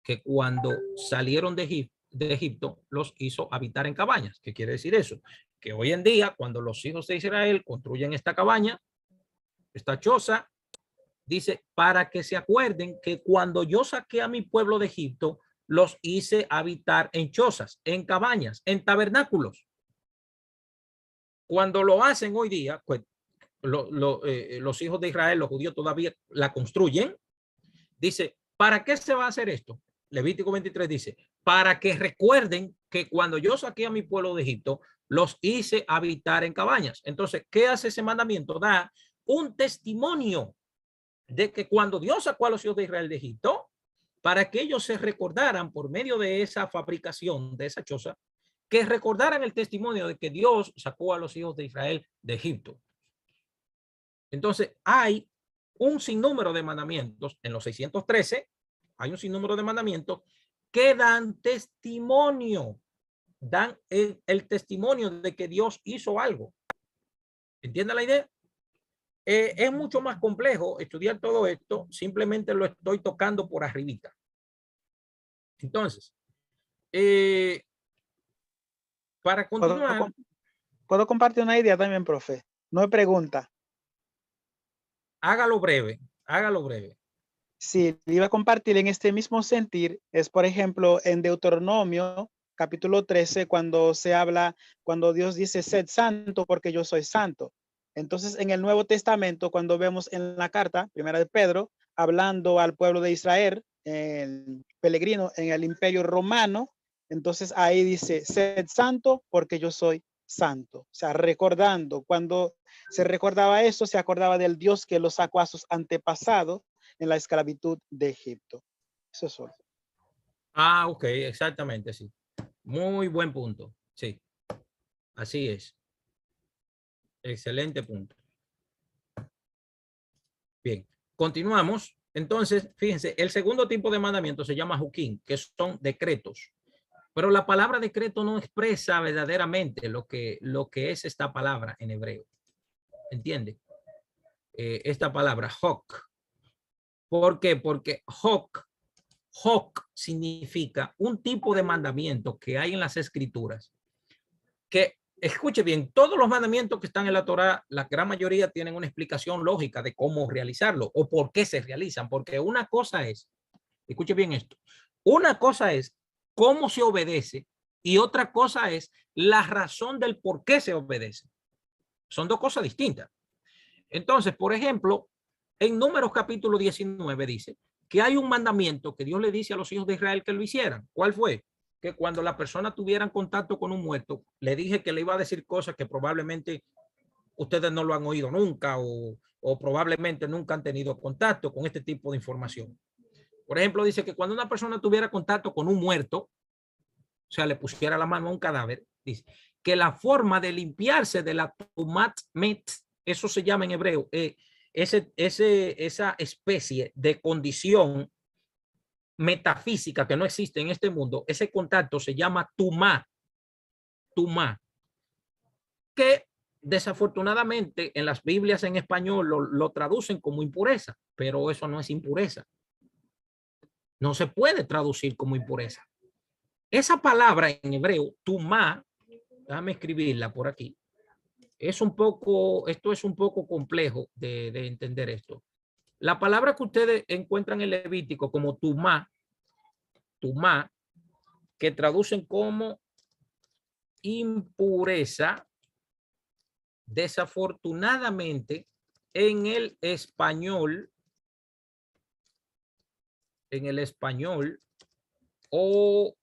que cuando salieron de Egipto, los hizo habitar en cabañas. ¿Qué quiere decir eso? Que hoy en día, cuando los hijos de Israel construyen esta cabaña, esta choza, dice, para que se acuerden que cuando yo saqué a mi pueblo de Egipto, los hice habitar en chozas, en cabañas, en tabernáculos. Cuando lo hacen hoy día, pues los hijos de Israel, los judíos todavía la construyen. Dice, ¿para qué se va a hacer esto? Levítico 23 dice, para que recuerden que cuando yo saqué a mi pueblo de Egipto, los hice habitar en cabañas. Entonces, ¿qué hace ese mandamiento? Da un testimonio de que cuando Dios sacó a los hijos de Israel de Egipto, para que ellos se recordaran por medio de esa fabricación, de esa choza, que recordaran el testimonio de que Dios sacó a los hijos de Israel de Egipto. Entonces, hay un sinnúmero de mandamientos en los 613, hay un sinnúmero de mandamientos que dan testimonio dan el testimonio de que Dios hizo algo. ¿Entiende la idea? Es mucho más complejo estudiar todo esto, simplemente lo estoy tocando por arribita. Entonces, para continuar. ¿Puedo compartir una idea también, profe? No es pregunta. Hágalo breve, hágalo breve. Sí, iba a compartir en este mismo sentir, es por ejemplo en Deuteronomio capítulo 13, cuando se habla, cuando Dios dice, sed santo porque yo soy santo. Entonces en el Nuevo Testamento, cuando vemos en la carta, primera de Pedro, hablando al pueblo de Israel, el peregrino en el Imperio Romano, entonces ahí dice, sed santo porque yo soy santo. O sea, recordando, cuando se recordaba eso, se acordaba del Dios que lo sacó a sus antepasados en la esclavitud de Egipto. Eso es todo. Ah, ok, exactamente, sí. Muy buen punto, sí. Así es. Excelente punto. Bien, continuamos. Entonces, fíjense, el segundo tipo de mandamiento se llama Juquín, que son decretos. Pero la palabra decreto no expresa verdaderamente lo que es esta palabra en hebreo. ¿Entiende? Esta palabra, hok. ¿Por qué? Porque hok significa un tipo de mandamiento que hay en las escrituras que, escuche bien, todos los mandamientos que están en la Torá, la gran mayoría tienen una explicación lógica de cómo realizarlo o por qué se realizan, porque una cosa es, escuche bien esto, una cosa es cómo se obedece y otra cosa es la razón del por qué se obedece. Son dos cosas distintas. Entonces, por ejemplo, en Números capítulo 19 dice que hay un mandamiento que Dios le dice a los hijos de Israel que lo hicieran. ¿Cuál fue? Que cuando la persona tuviera contacto con un muerto, le dije que le iba a decir cosas que probablemente ustedes no lo han oído nunca o probablemente nunca han tenido contacto con este tipo de información. Por ejemplo, dice que cuando una persona tuviera contacto con un muerto, o sea, le pusiera la mano a un cadáver, dice que la forma de limpiarse de la tumat met, eso se llama en hebreo, esa especie de condición metafísica que no existe en este mundo, ese contacto se llama tumá, que desafortunadamente en las Biblias en español lo traducen como impureza, pero eso no es impureza. No se puede traducir como impureza. Esa palabra en hebreo, tumá, déjame escribirla por aquí. Esto es un poco complejo de entender esto. La palabra que ustedes encuentran en Levítico como tumá, que traducen como impureza, desafortunadamente en el español o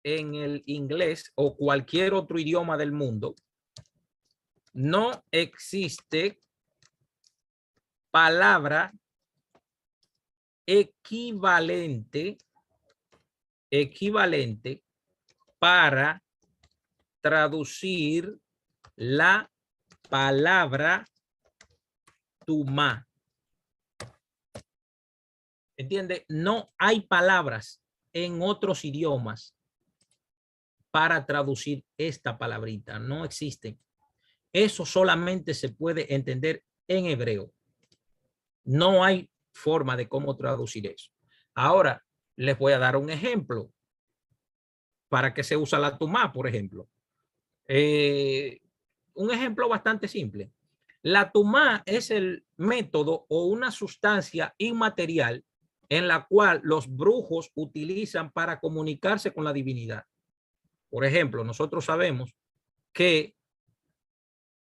en el inglés o cualquier otro idioma del mundo, no existe palabra equivalente para traducir la palabra tumá. ¿Entiende? No hay palabras en otros idiomas para traducir esta palabrita. No existen. Eso solamente se puede entender en hebreo. No hay forma de cómo traducir eso. Ahora, les voy a dar un ejemplo. ¿Para qué se usa la tumá, por ejemplo? Un ejemplo bastante simple. La tumá es el método o una sustancia inmaterial en la cual los brujos utilizan para comunicarse con la divinidad. Por ejemplo, nosotros sabemos que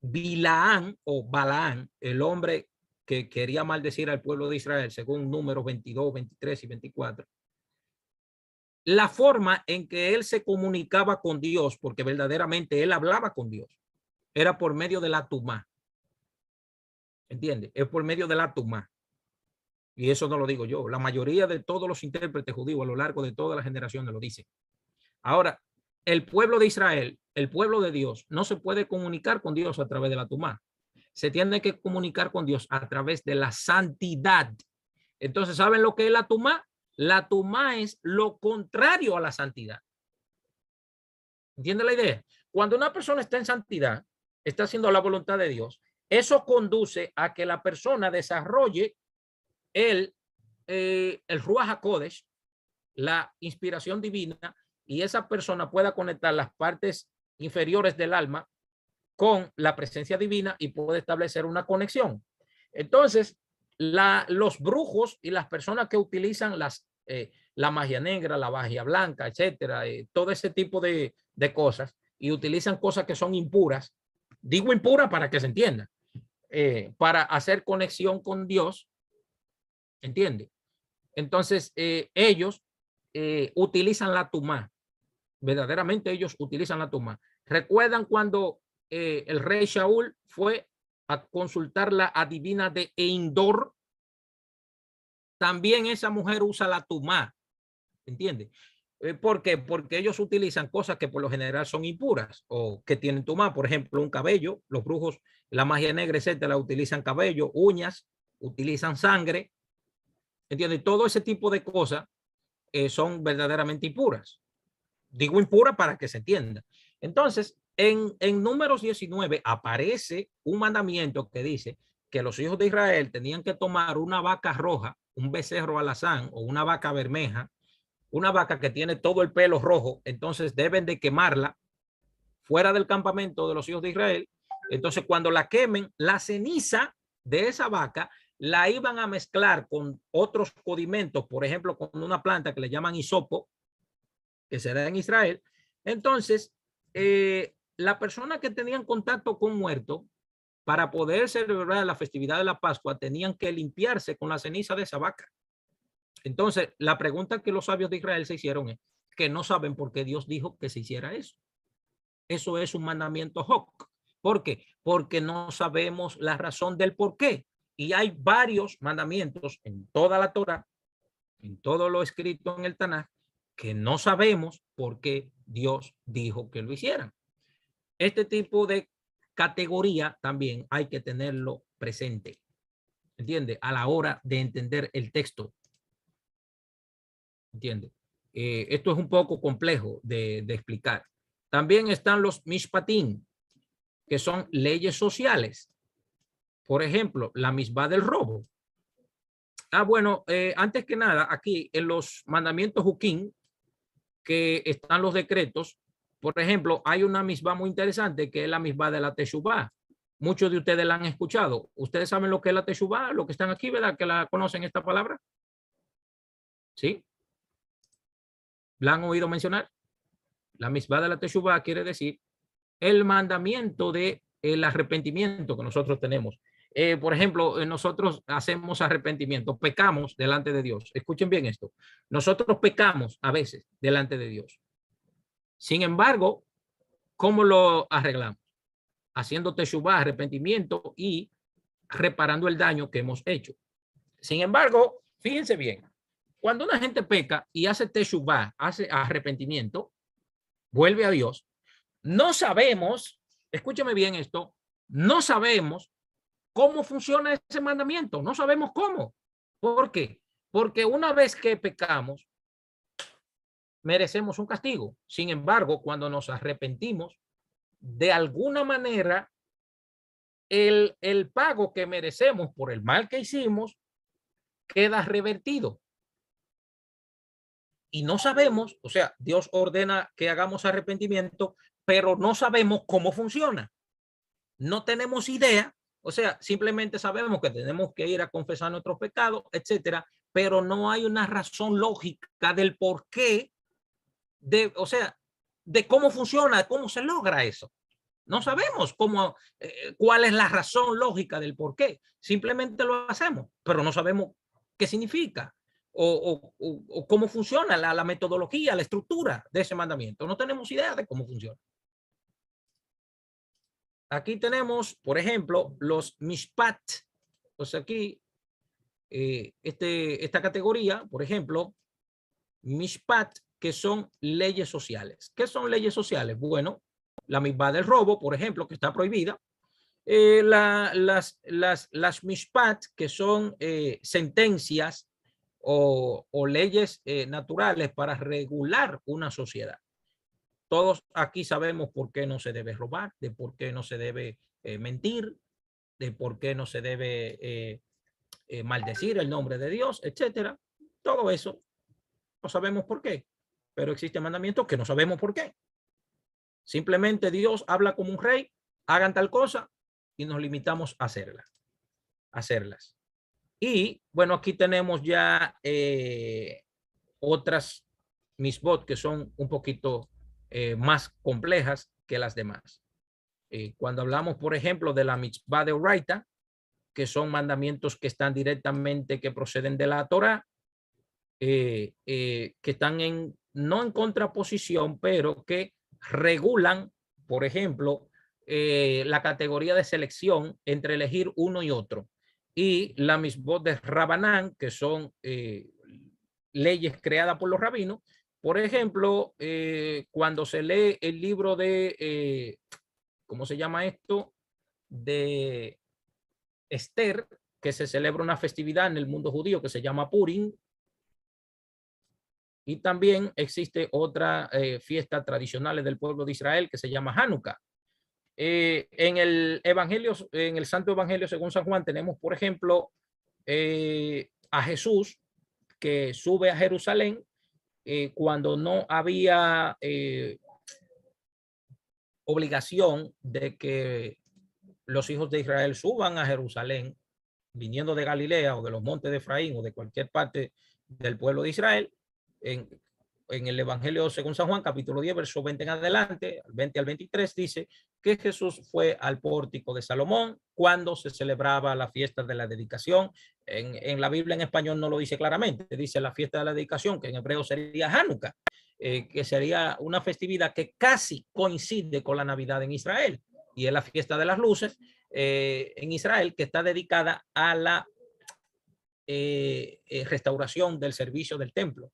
Bilaán o Balaán, el hombre que quería maldecir al pueblo de Israel, según números 22, 23 y 24, la forma en que él se comunicaba con Dios, porque verdaderamente él hablaba con Dios, era por medio de la tumá. ¿Entiende? Es por medio de la tumá. Y eso no lo digo yo. La mayoría de todos los intérpretes judíos a lo largo de todas las generaciones lo dicen. Ahora, el pueblo de Israel, el pueblo de Dios, no se puede comunicar con Dios a través de la tumá. Se tiene que comunicar con Dios a través de la santidad. Entonces, ¿saben lo que es la tumá? La tumá es lo contrario a la santidad. ¿Entiende la idea? Cuando una persona está en santidad, está haciendo la voluntad de Dios, eso conduce a que la persona desarrolle el Ruach HaKodesh, la inspiración divina, y esa persona pueda conectar las partes inferiores del alma con la presencia divina y puede establecer una conexión. Entonces, los brujos y las personas que utilizan la magia negra, la magia blanca, etcétera, todo ese tipo de cosas, y utilizan cosas que son impuras, digo impuras para que se entienda, para hacer conexión con Dios, ¿entiende? Entonces, ellos utilizan la tumá, verdaderamente ellos utilizan la tumá. ¿Recuerdan cuando el rey Shaul fue a consultar la adivina de Endor? También esa mujer usa la tumá, ¿entiende? ¿Por qué? Porque ellos utilizan cosas que por lo general son impuras o que tienen tumá, por ejemplo, un cabello. Los brujos, la magia negra, etcétera, utilizan cabello, uñas, utilizan sangre, ¿entiende? Todo ese tipo de cosas son verdaderamente impuras. Digo impura para que se entienda. Entonces, en Números 19 aparece un mandamiento que dice que los hijos de Israel tenían que tomar una vaca roja, un becerro alazán o una vaca bermeja, una vaca que tiene todo el pelo rojo, entonces deben de quemarla fuera del campamento de los hijos de Israel. Entonces, cuando la quemen, la ceniza de esa vaca la iban a mezclar con otros condimentos, por ejemplo, con una planta que le llaman hisopo, que se da en Israel. Entonces, la persona que tenían contacto con muerto, para poder celebrar la festividad de la Pascua, tenían que limpiarse con la ceniza de esa vaca. Entonces, la pregunta que los sabios de Israel se hicieron es que no saben por qué Dios dijo que se hiciera eso. Eso es un mandamiento Hok. ¿Por qué? Porque no sabemos la razón del por qué. Y hay varios mandamientos en toda la Torah, en todo lo escrito en el Tanaj, que no sabemos por qué Dios dijo que lo hicieran. Este tipo de categoría también hay que tenerlo presente, ¿entiende? A la hora de entender el texto, ¿entiende? Esto es un poco complejo de explicar. También están los mishpatim, que son leyes sociales. Por ejemplo, la misbah del robo. Bueno, antes que nada, aquí en los mandamientos Hukim, que están los decretos, por ejemplo, hay una misbah muy interesante que es la misbah de la Teshuvah. Muchos de ustedes la han escuchado. ¿Ustedes saben lo que es la Teshuvah? Lo que están aquí, ¿verdad? ¿Que la conocen esta palabra? ¿Sí? ¿La han oído mencionar? La misbah de la Teshuvah quiere decir el mandamiento de el arrepentimiento que nosotros tenemos. Por ejemplo, nosotros hacemos arrepentimiento, pecamos delante de Dios. Escuchen bien esto. Nosotros pecamos a veces delante de Dios. Sin embargo, ¿cómo lo arreglamos? Haciendo teshuvah, arrepentimiento y reparando el daño que hemos hecho. Sin embargo, fíjense bien, cuando una gente peca y hace teshuvah, hace arrepentimiento, vuelve a Dios, no sabemos, escúcheme bien esto, no sabemos cómo funciona ese mandamiento, no sabemos cómo. ¿Por qué? Porque una vez que pecamos, merecemos un castigo. Sin embargo, cuando nos arrepentimos, de alguna manera, el pago que merecemos por el mal que hicimos queda revertido. Y no sabemos, o sea, Dios ordena que hagamos arrepentimiento, pero no sabemos cómo funciona. No tenemos idea, o sea, simplemente sabemos que tenemos que ir a confesar nuestros pecados, etcétera, pero no hay una razón lógica del por qué, o sea, de cómo funciona, de cómo se logra eso. No sabemos cómo, cuál es la razón lógica del por qué. Simplemente lo hacemos, pero no sabemos qué significa o cómo funciona la metodología, la estructura de ese mandamiento. No tenemos idea de cómo funciona. Aquí tenemos, por ejemplo, los mishpat. Entonces aquí, esta categoría, por ejemplo, mishpat, que son leyes sociales. ¿Qué son leyes sociales? Bueno, la misbah del robo, por ejemplo, que está prohibida. Las mishpat, que son sentencias o leyes naturales para regular una sociedad. todos aquí sabemos por qué no se debe robar, de por qué no se debe mentir, de por qué no se debe maldecir el nombre de Dios, etcétera. Todo eso no sabemos por qué, pero existen mandamientos que no sabemos por qué. Simplemente Dios habla como un rey, hagan tal cosa y nos limitamos a hacerlas. Y bueno, aquí tenemos ya otras misbot que son un poquito más complejas que las demás. Cuando hablamos, por ejemplo, de la mitzvah de Oraita, que son mandamientos que están directamente, que proceden de la Torah, que están no en contraposición, pero que regulan, por ejemplo, la categoría de selección entre elegir uno y otro. Y la misbot de Rabanán, que son leyes creadas por los rabinos. Por ejemplo, cuando se lee el libro de, ¿cómo se llama esto? De Esther, que se celebra una festividad en el mundo judío que se llama Purim. Y también existe otra fiesta tradicional del pueblo de Israel que se llama Hanukkah. En el Evangelio, en el Santo Evangelio según San Juan, tenemos, por ejemplo, a Jesús que sube a Jerusalén cuando no había obligación de que los hijos de Israel suban a Jerusalén, viniendo de Galilea o de los montes de Efraín o de cualquier parte del pueblo de Israel. En el Evangelio según San Juan, capítulo 10, verso 20 en adelante, al 20 al 23, dice que Jesús fue al pórtico de Salomón cuando se celebraba la fiesta de la dedicación. En la Biblia en español no lo dice claramente, dice la fiesta de la dedicación, que en hebreo sería Hanukkah, que sería una festividad que casi coincide con la Navidad en Israel, y es la fiesta de las luces en Israel, que está dedicada a la restauración del servicio del templo.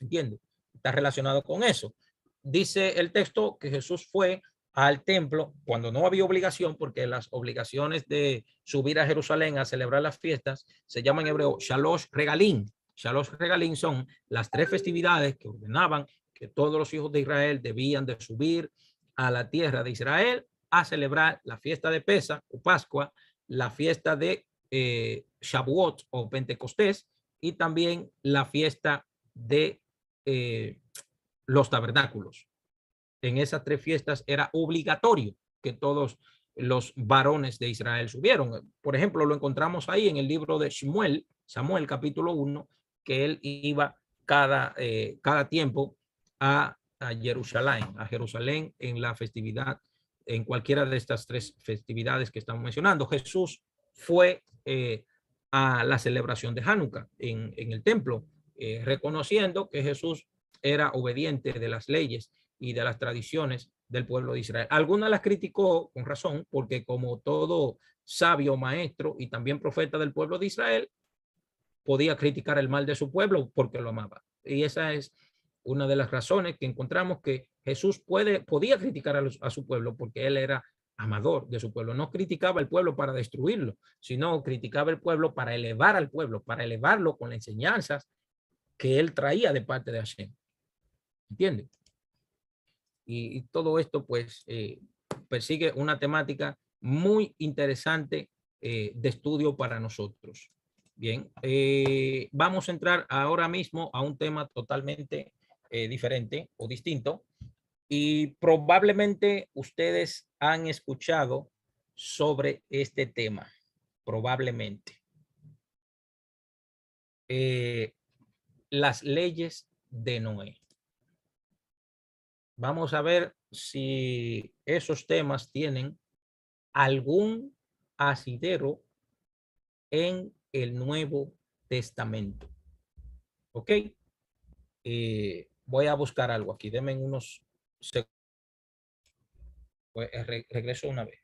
¿Entiendes? Está relacionado con eso. Dice el texto que Jesús fue al templo cuando no había obligación, porque las obligaciones de subir a Jerusalén a celebrar las fiestas se llaman en hebreo Shalosh Regalim. Shalosh Regalim son las tres festividades que ordenaban que todos los hijos de Israel debían de subir a la tierra de Israel a celebrar la fiesta de Pesach o Pascua, la fiesta de Shavuot o Pentecostés y también la fiesta de los tabernáculos. En esas tres fiestas era obligatorio que todos los varones de Israel subieron. Por ejemplo, lo encontramos ahí en el libro de Samuel capítulo 1, que él iba cada tiempo a Jerusalén en la festividad, en cualquiera de estas tres festividades que estamos mencionando. Jesús fue a la celebración de Hanukkah en el templo, reconociendo que Jesús era obediente de las leyes y de las tradiciones del pueblo de Israel. Algunas las criticó con razón, porque como todo sabio, maestro y también profeta del pueblo de Israel, podía criticar el mal de su pueblo porque lo amaba. Y esa es una de las razones que encontramos que Jesús podía criticar a su pueblo porque él era amador de su pueblo. No criticaba al pueblo para destruirlo, sino criticaba al pueblo para elevar al pueblo, para elevarlo con las enseñanzas que él traía de parte de Hashem. ¿Entiendes? Y todo esto pues persigue una temática muy interesante de estudio para nosotros. Bien, vamos a entrar ahora mismo a un tema totalmente diferente o distinto, y probablemente ustedes han escuchado sobre este tema, probablemente. Las leyes de Noé. Vamos a ver si esos temas tienen algún asidero en el Nuevo Testamento. ¿Ok? Voy a buscar algo aquí. Denme unos segundos. Regreso una vez.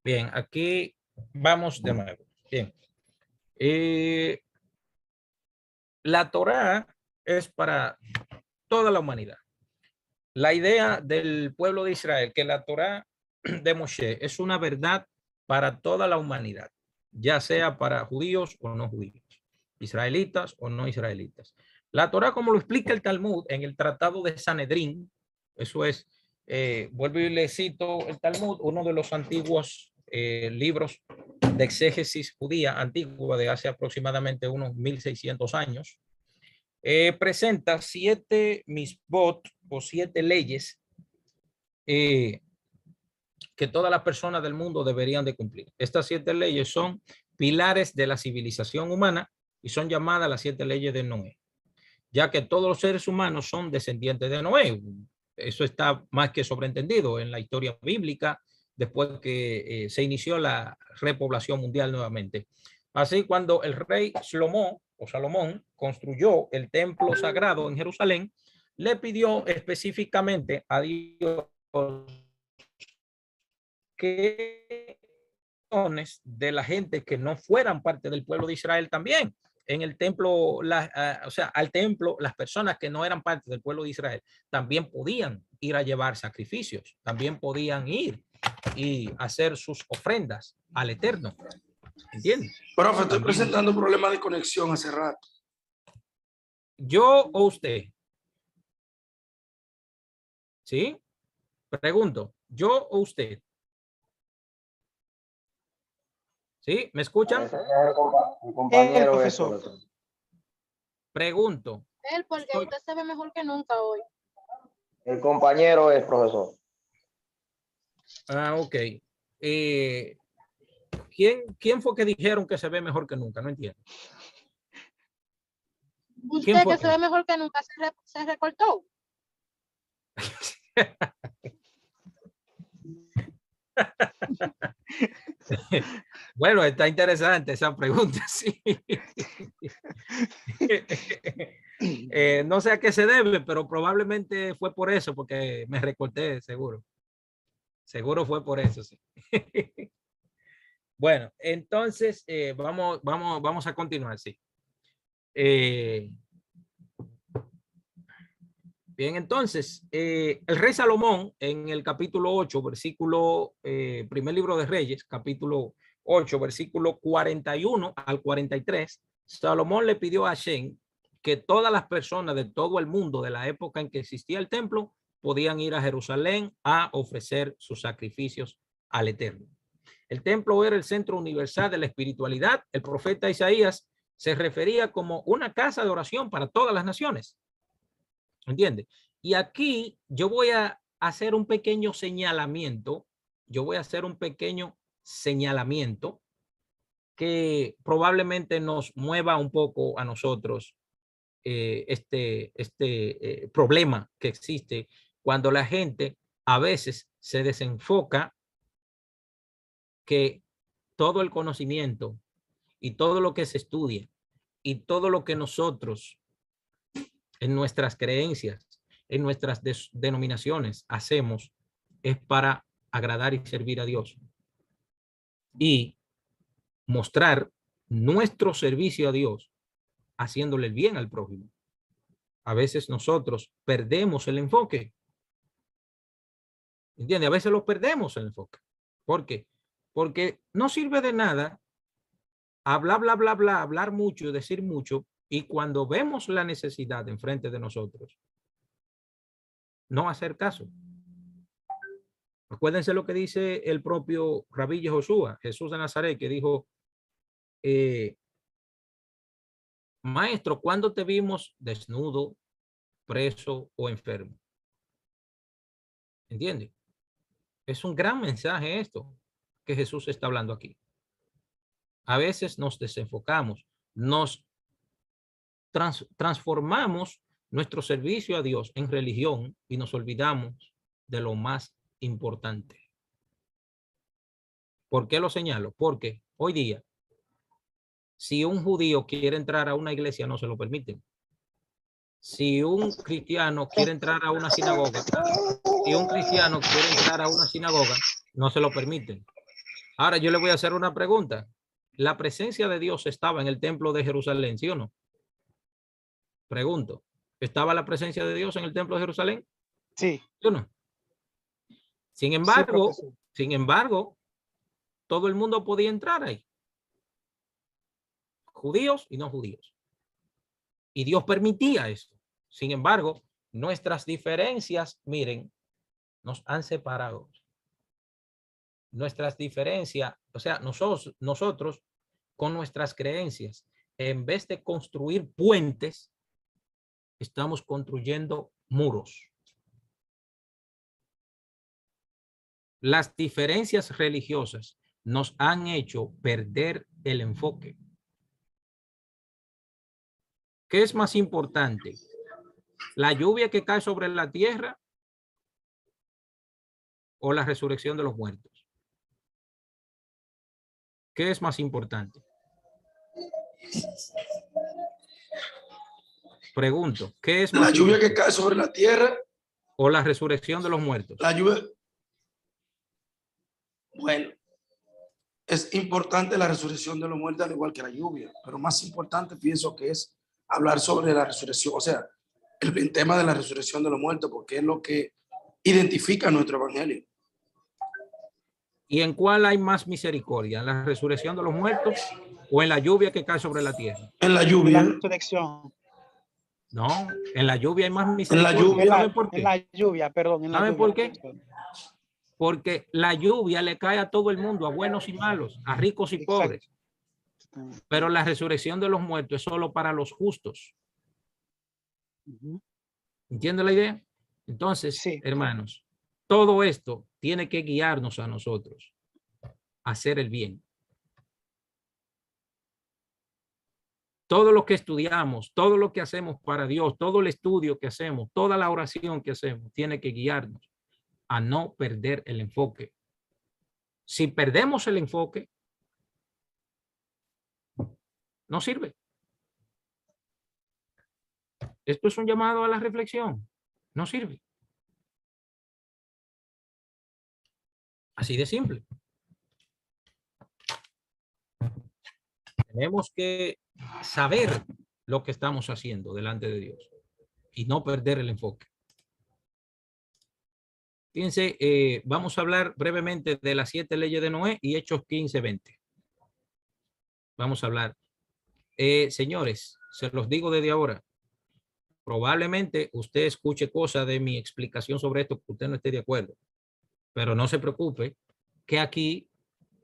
Bien, aquí vamos de nuevo. Bien. La Torá es para toda la humanidad. La idea del pueblo de Israel, que la Torá de Moshe es una verdad para toda la humanidad, ya sea para judíos o no judíos, israelitas o no israelitas. La Torá, como lo explica el Talmud en el Tratado de Sanedrín, eso es, vuelvo y le cito el Talmud, uno de los antiguos libros de exégesis judía antigua de hace aproximadamente unos 1600 años, presenta 7 misbot o 7 leyes que todas las personas del mundo deberían de cumplir. Estas 7 leyes son pilares de la civilización humana y son llamadas las 7 leyes de Noé, ya que todos los seres humanos son descendientes de Noé. Eso está más que sobreentendido en la historia bíblica después que se inició la repoblación mundial nuevamente. Así, cuando el rey Salomón construyó el templo sagrado en Jerusalén, le pidió específicamente a Dios que de la gente que no fueran parte del pueblo de Israel también. En el templo, o sea, al templo, las personas que no eran parte del pueblo de Israel también podían ir a llevar sacrificios, también podían ir y hacer sus ofrendas al Eterno. ¿Entiendes? Profe, estoy presentando un problema de conexión hace rato. ¿Yo o usted? ¿Sí? Pregunto, ¿yo o usted? ¿Sí? ¿Me escuchan? El compañero profesor. Pregunto. Él, porque usted se ve mejor que nunca hoy. El compañero es profesor. Ah, ok. ¿Quién fue que dijeron que se ve mejor que nunca? No entiendo. Usted que se ve mejor que nunca se recortó. Bueno, está interesante esa pregunta, sí. No sé a qué se debe, pero probablemente fue por eso, porque me recorté, seguro. Seguro fue por eso, sí. Bueno, entonces vamos a continuar, sí. Bien, entonces, el rey Salomón en el capítulo 8, versículo, primer libro de Reyes, capítulo 8, versículo 41 al 43, Salomón le pidió a Hashem que todas las personas de todo el mundo de la época en que existía el templo podían ir a Jerusalén a ofrecer sus sacrificios al Eterno. El templo era el centro universal de la espiritualidad. El profeta Isaías se refería como una casa de oración para todas las naciones. ¿Entiende? Y aquí yo voy a hacer un pequeño señalamiento. Yo voy a hacer un pequeño señalamiento que probablemente nos mueva un poco a nosotros este problema que existe cuando la gente a veces se desenfoca que todo el conocimiento y todo lo que se estudia y todo lo que nosotros en nuestras creencias, en nuestras denominaciones hacemos es para agradar y servir a Dios y mostrar nuestro servicio a Dios haciéndole el bien al prójimo. A veces nosotros perdemos el enfoque. ¿Entiende? A veces lo perdemos el enfoque. ¿Por qué? Porque no sirve de nada hablar, bla, bla, bla, hablar mucho, decir mucho, y cuando vemos la necesidad enfrente de nosotros, no hacer caso. Acuérdense lo que dice el propio Rabí Josué, Jesús de Nazaret, que dijo, maestro, ¿cuándo te vimos desnudo, preso o enfermo? ¿Entiende? Es un gran mensaje esto que Jesús está hablando aquí. A veces nos desenfocamos, nos transformamos nuestro servicio a Dios en religión y nos olvidamos de lo más importante. ¿Por qué lo señalo? Porque hoy día, si un judío quiere entrar a una iglesia, no se lo permiten. Si un cristiano quiere entrar a una sinagoga, no se lo permiten. Ahora yo le voy a hacer una pregunta. ¿La presencia de Dios estaba en el templo de Jerusalén, sí o no? Pregunto. ¿Estaba la presencia de Dios en el templo de Jerusalén? Sí, ¿Sí o no? Sin sí, embargo, profesor. todo el mundo podía entrar ahí. Judíos y no judíos. Y Dios permitía eso. Sin embargo, nuestras diferencias, miren, nos han separado. Nuestras diferencias, o sea, nosotros con nuestras creencias, en vez de construir puentes, estamos construyendo muros. Las diferencias religiosas nos han hecho perder el enfoque. ¿Qué es más importante? ¿La lluvia que cae sobre la tierra o la resurrección de los muertos? ¿Qué es más importante? Pregunto, ¿qué es La más lluvia que importante? cae sobre la tierra, ¿O la resurrección de los muertos? la lluvia, bueno, es importante la resurrección de los muertos al igual que la lluvia, pero más importante pienso que es hablar sobre la resurrección, o sea, el tema de la resurrección de los muertos, porque es lo que identifica nuestro evangelio. ¿Y en cuál hay más misericordia? ¿En la resurrección de los muertos o en la lluvia que cae sobre la tierra? En la En la lluvia, resurrección. No, en la lluvia hay más en la misericordia. lluvia, ¿Saben por En qué? la lluvia, perdón, en la ¿Saben lluvia. por qué? Porque la lluvia le cae a todo el mundo, a buenos y malos, a ricos y Exacto. pobres. Pero la resurrección de los muertos es solo para los justos. Ujú. ¿Entiende la idea? Entonces, Sí. hermanos, todo esto tiene que guiarnos a nosotros a hacer el bien. Todo lo que estudiamos, todo lo que hacemos para Dios, todo el estudio que hacemos, toda la oración que hacemos, tiene que guiarnos a no perder el enfoque. Si perdemos el enfoque, no sirve. Esto es un llamado a la reflexión. No sirve. Así de simple. Tenemos que saber lo que estamos haciendo delante de Dios y no perder el enfoque. Fíjense, vamos a hablar brevemente de las 7 leyes de Noé y Hechos 15:20. Vamos a hablar. Señores, se los digo desde ahora. Probablemente usted escuche cosas de mi explicación sobre esto que usted no esté de acuerdo. Pero no se preocupe que aquí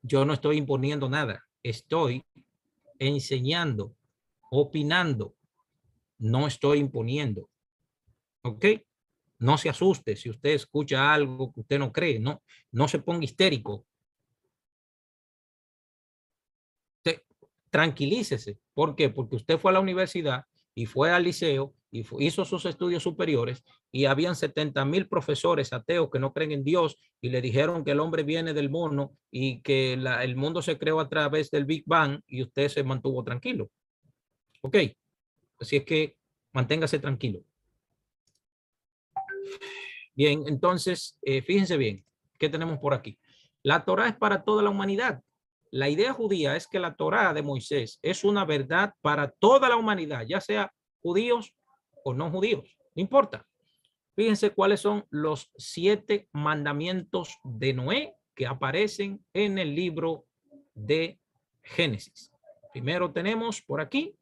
yo no estoy imponiendo nada. Estoy enseñando, opinando. No estoy imponiendo. ¿Ok? No se asuste si usted escucha algo que usted no cree. No se ponga histérico. Tranquilícese. ¿Por qué? Porque usted fue a la universidad y fue al liceo y hizo sus estudios superiores y habían 70,000 profesores ateos que no creen en Dios y le dijeron que el hombre viene del mono y que el mundo se creó a través del Big Bang y usted se mantuvo tranquilo. ¿Ok? Así es que manténgase tranquilo. Bien, entonces, fíjense bien, ¿qué tenemos por aquí? La Torá es para toda la humanidad. La idea judía es que la Torá de Moisés es una verdad para toda la humanidad, ya sea judíos o no judíos, no importa. Fíjense cuáles son los 7 mandamientos de Noé que aparecen en el libro de Génesis. Primero tenemos por aquí,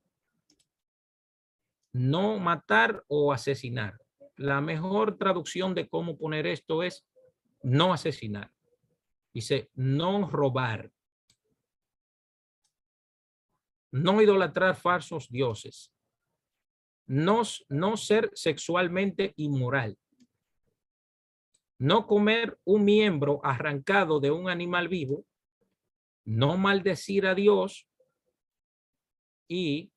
no matar o asesinar. La mejor traducción de cómo poner esto es no asesinar. Dice no robar. No idolatrar falsos dioses. No ser sexualmente inmoral. No comer un miembro arrancado de un animal vivo. No maldecir a Dios. Y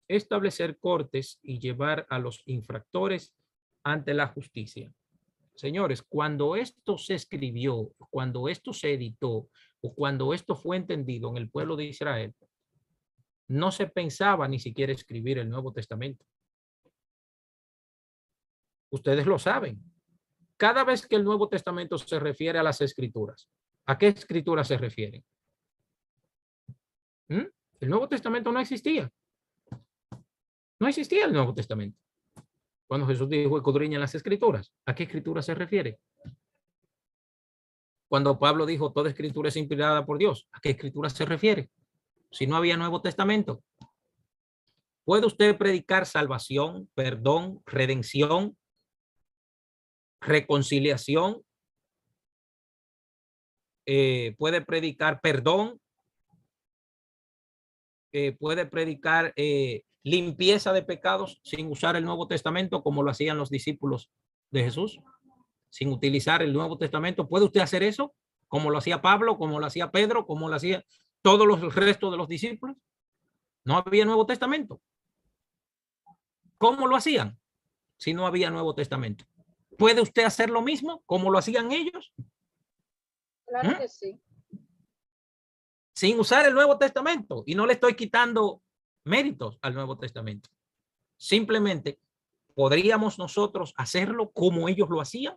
establecer cortes y llevar a los infractores ante la justicia. Señores, cuando esto se escribió, cuando esto se editó o cuando esto fue entendido en el pueblo de Israel, no se pensaba ni siquiera escribir el Nuevo Testamento. Ustedes lo saben. Cada vez que el Nuevo Testamento se refiere a las Escrituras, ¿A qué escritura se refiere? El Nuevo Testamento no existía. No existía el Nuevo Testamento. Cuando Jesús dijo escudriñen las escrituras, ¿a qué escritura se refiere? Cuando Pablo dijo toda escritura es inspirada por Dios, ¿a qué escritura se refiere? Si no había Nuevo Testamento. ¿Puede usted predicar salvación, perdón, redención, reconciliación? Puede predicar perdón, puede predicar limpieza de pecados sin usar el Nuevo Testamento como lo hacían los discípulos de Jesús, sin utilizar el Nuevo Testamento. ¿Puede usted hacer eso como lo hacía Pablo, como lo hacía Pedro, como lo hacía todos los restos de los discípulos? No había Nuevo Testamento. ¿Cómo lo hacían si no había Nuevo Testamento? ¿Puede usted hacer lo mismo como lo hacían ellos? Claro que sí. Sin usar el Nuevo Testamento. Y no le estoy quitando méritos al Nuevo Testamento. Simplemente podríamos nosotros hacerlo como ellos lo hacían,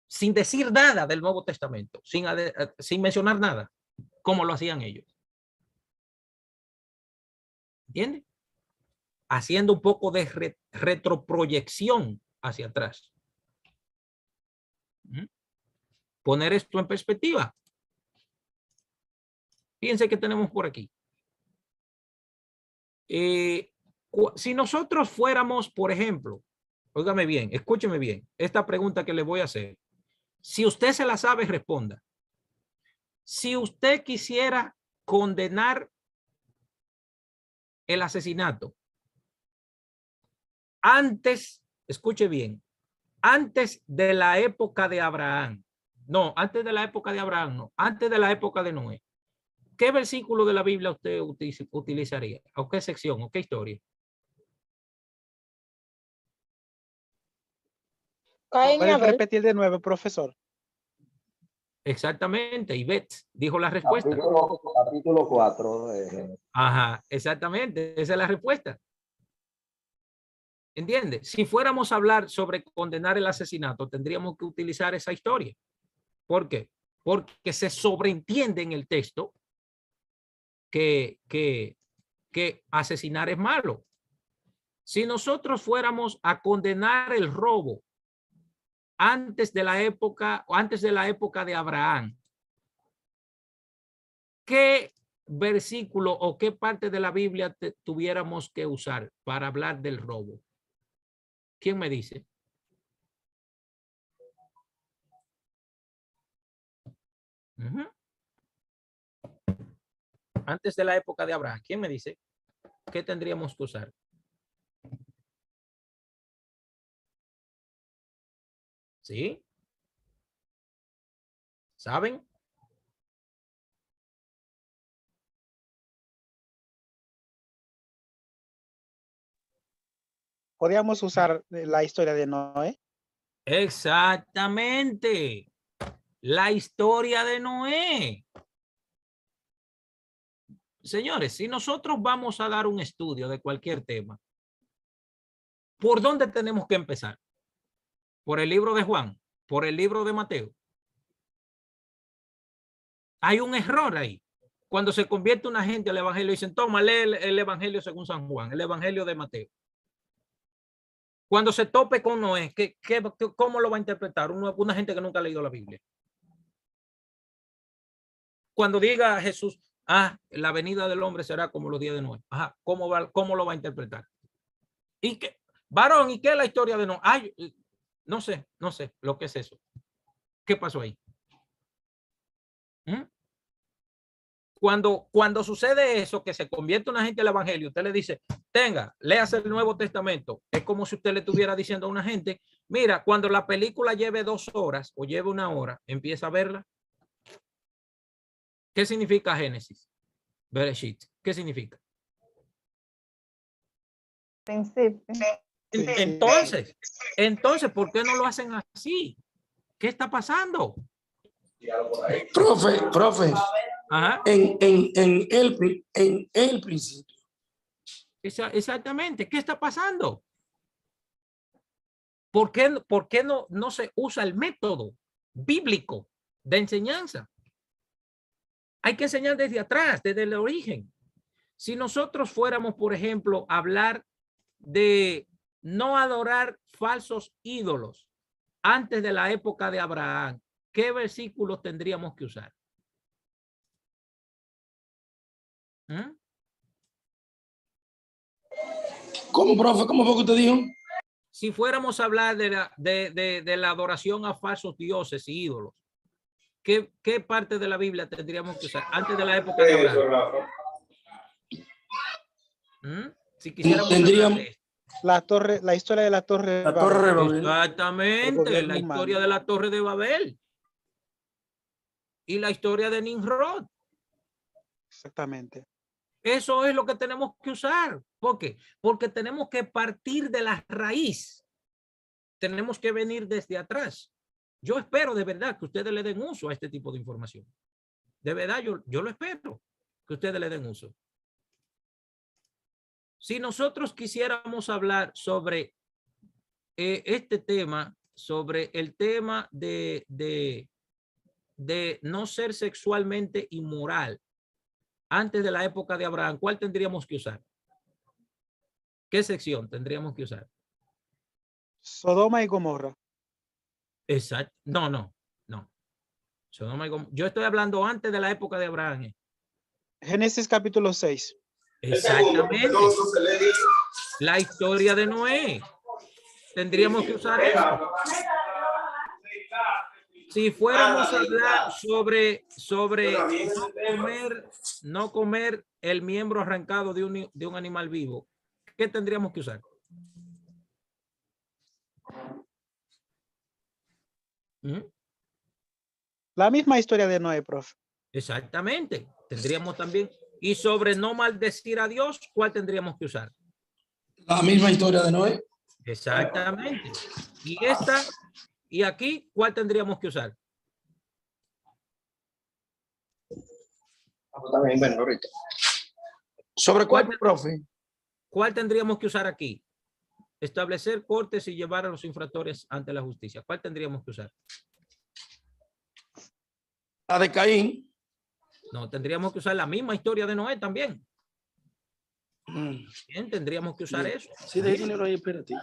sin decir nada del Nuevo Testamento, sin mencionar nada, como lo hacían ellos. ¿Entiende? Haciendo un poco de retroproyección hacia atrás. Poner esto en perspectiva. Fíjense que tenemos por aquí. Si nosotros fuéramos, por ejemplo, óigame bien, escúcheme bien, esta pregunta que le voy a hacer. Si usted se la sabe, responda. Si usted quisiera condenar el asesinato antes, escuche bien, antes de la época de Abraham, no, antes de la época de Abraham, no, antes de la época de Noé, ¿qué versículo de la Biblia usted utilizaría? ¿O qué sección? ¿O qué historia? ¿Puedes repetir de nuevo, profesor? Exactamente, Ivette dijo la respuesta. Capítulo 4. Ajá, exactamente, esa es la respuesta. ¿Entiende? Si fuéramos a hablar sobre condenar el asesinato, tendríamos que utilizar esa historia. ¿Por qué? Porque se sobreentiende en el texto que asesinar es malo. Si nosotros fuéramos a condenar el robo antes de la época de Abraham, ¿qué versículo o qué parte de la Biblia tuviéramos que usar para hablar del robo? ¿Quién me dice? Antes de la época de Abraham, ¿quién me dice? ¿Qué tendríamos que usar? ¿Sí? ¿Saben? Podríamos usar la historia de Noé. Exactamente. La historia de Noé. Señores, si nosotros vamos a dar un estudio de cualquier tema, ¿por dónde tenemos que empezar? ¿Por el libro de Juan? ¿Por el libro de Mateo? Hay un error ahí. Cuando se convierte una gente al evangelio, dicen, toma, lee el evangelio según San Juan, el evangelio de Mateo. Cuando se tope con Noé, ¿cómo lo va a interpretar una gente que nunca ha leído la Biblia? Cuando diga Jesús, la venida del hombre será como los días de Noé. Ajá, ¿cómo lo va a interpretar? ¿Y qué? Varón, ¿y qué es la historia de Noé? No sé lo que es eso. ¿Qué pasó ahí? Cuando sucede eso, que se convierte una gente al evangelio, usted le dice, léase el Nuevo Testamento. Es como si usted le estuviera diciendo a una gente, mira, cuando la película lleve 2 horas o lleve 1 hora, empieza a verla. ¿Qué significa Génesis? Bereshit. ¿Qué significa? Principio. Entonces, ¿por qué no lo hacen así? ¿Qué está pasando? Profe. Ajá. En el principio. Exactamente. ¿Qué está pasando? ¿Por qué no se usa el método bíblico de enseñanza. Hay que enseñar desde atrás, desde el origen. Si nosotros fuéramos, por ejemplo, a hablar de no adorar falsos ídolos antes de la época de Abraham, ¿qué versículos tendríamos que usar? ¿Mm? ¿Cómo, profe? ¿Cómo fue que usted dijo? Si fuéramos a hablar de la adoración a falsos dioses y ídolos, ¿qué parte de la Biblia tendríamos que usar antes de la época de Abraham? ¿Mm? Si quisiéramos Tendríamos hablar de esto. La historia de la torre de la Torre de Babel. El Exactamente, gobierno la humano. historia de la Torre de Babel y la historia de Nimrod. Exactamente. Eso es lo que tenemos que usar. ¿Por qué? Porque tenemos que partir de la raíz. Tenemos que venir desde atrás. Yo espero de verdad que ustedes le den uso a este tipo de información. De verdad, yo lo espero que ustedes le den uso. Si nosotros quisiéramos hablar sobre este tema, sobre el tema de no ser sexualmente inmoral antes de la época de Abraham, ¿cuál tendríamos que usar? ¿Qué sección tendríamos que usar? Sodoma y Gomorra. Exacto. No. Sodoma y Gomorra. Yo estoy hablando antes de la época de Abraham. Génesis capítulo 6. Exactamente. La historia de Noé. Tendríamos que usar eso. Si fuéramos a hablar sobre no comer el miembro arrancado de un animal vivo, ¿qué tendríamos que usar? ¿Mm? La misma historia de Noé, profe. Exactamente. Tendríamos también. Y sobre no maldecir a Dios, ¿cuál tendríamos que usar? La misma historia de Noé. Exactamente. Y aquí, ¿cuál tendríamos que usar? ¿Sobre cuál, profe? ¿Cuál tendríamos que usar aquí? Establecer cortes y llevar a los infractores ante la justicia. ¿Cuál tendríamos que usar? La de Caín. No, tendríamos que usar la misma historia de Noé también. Mm. Bien, tendríamos que usar eso. Sí, de dinero ahí, espérate.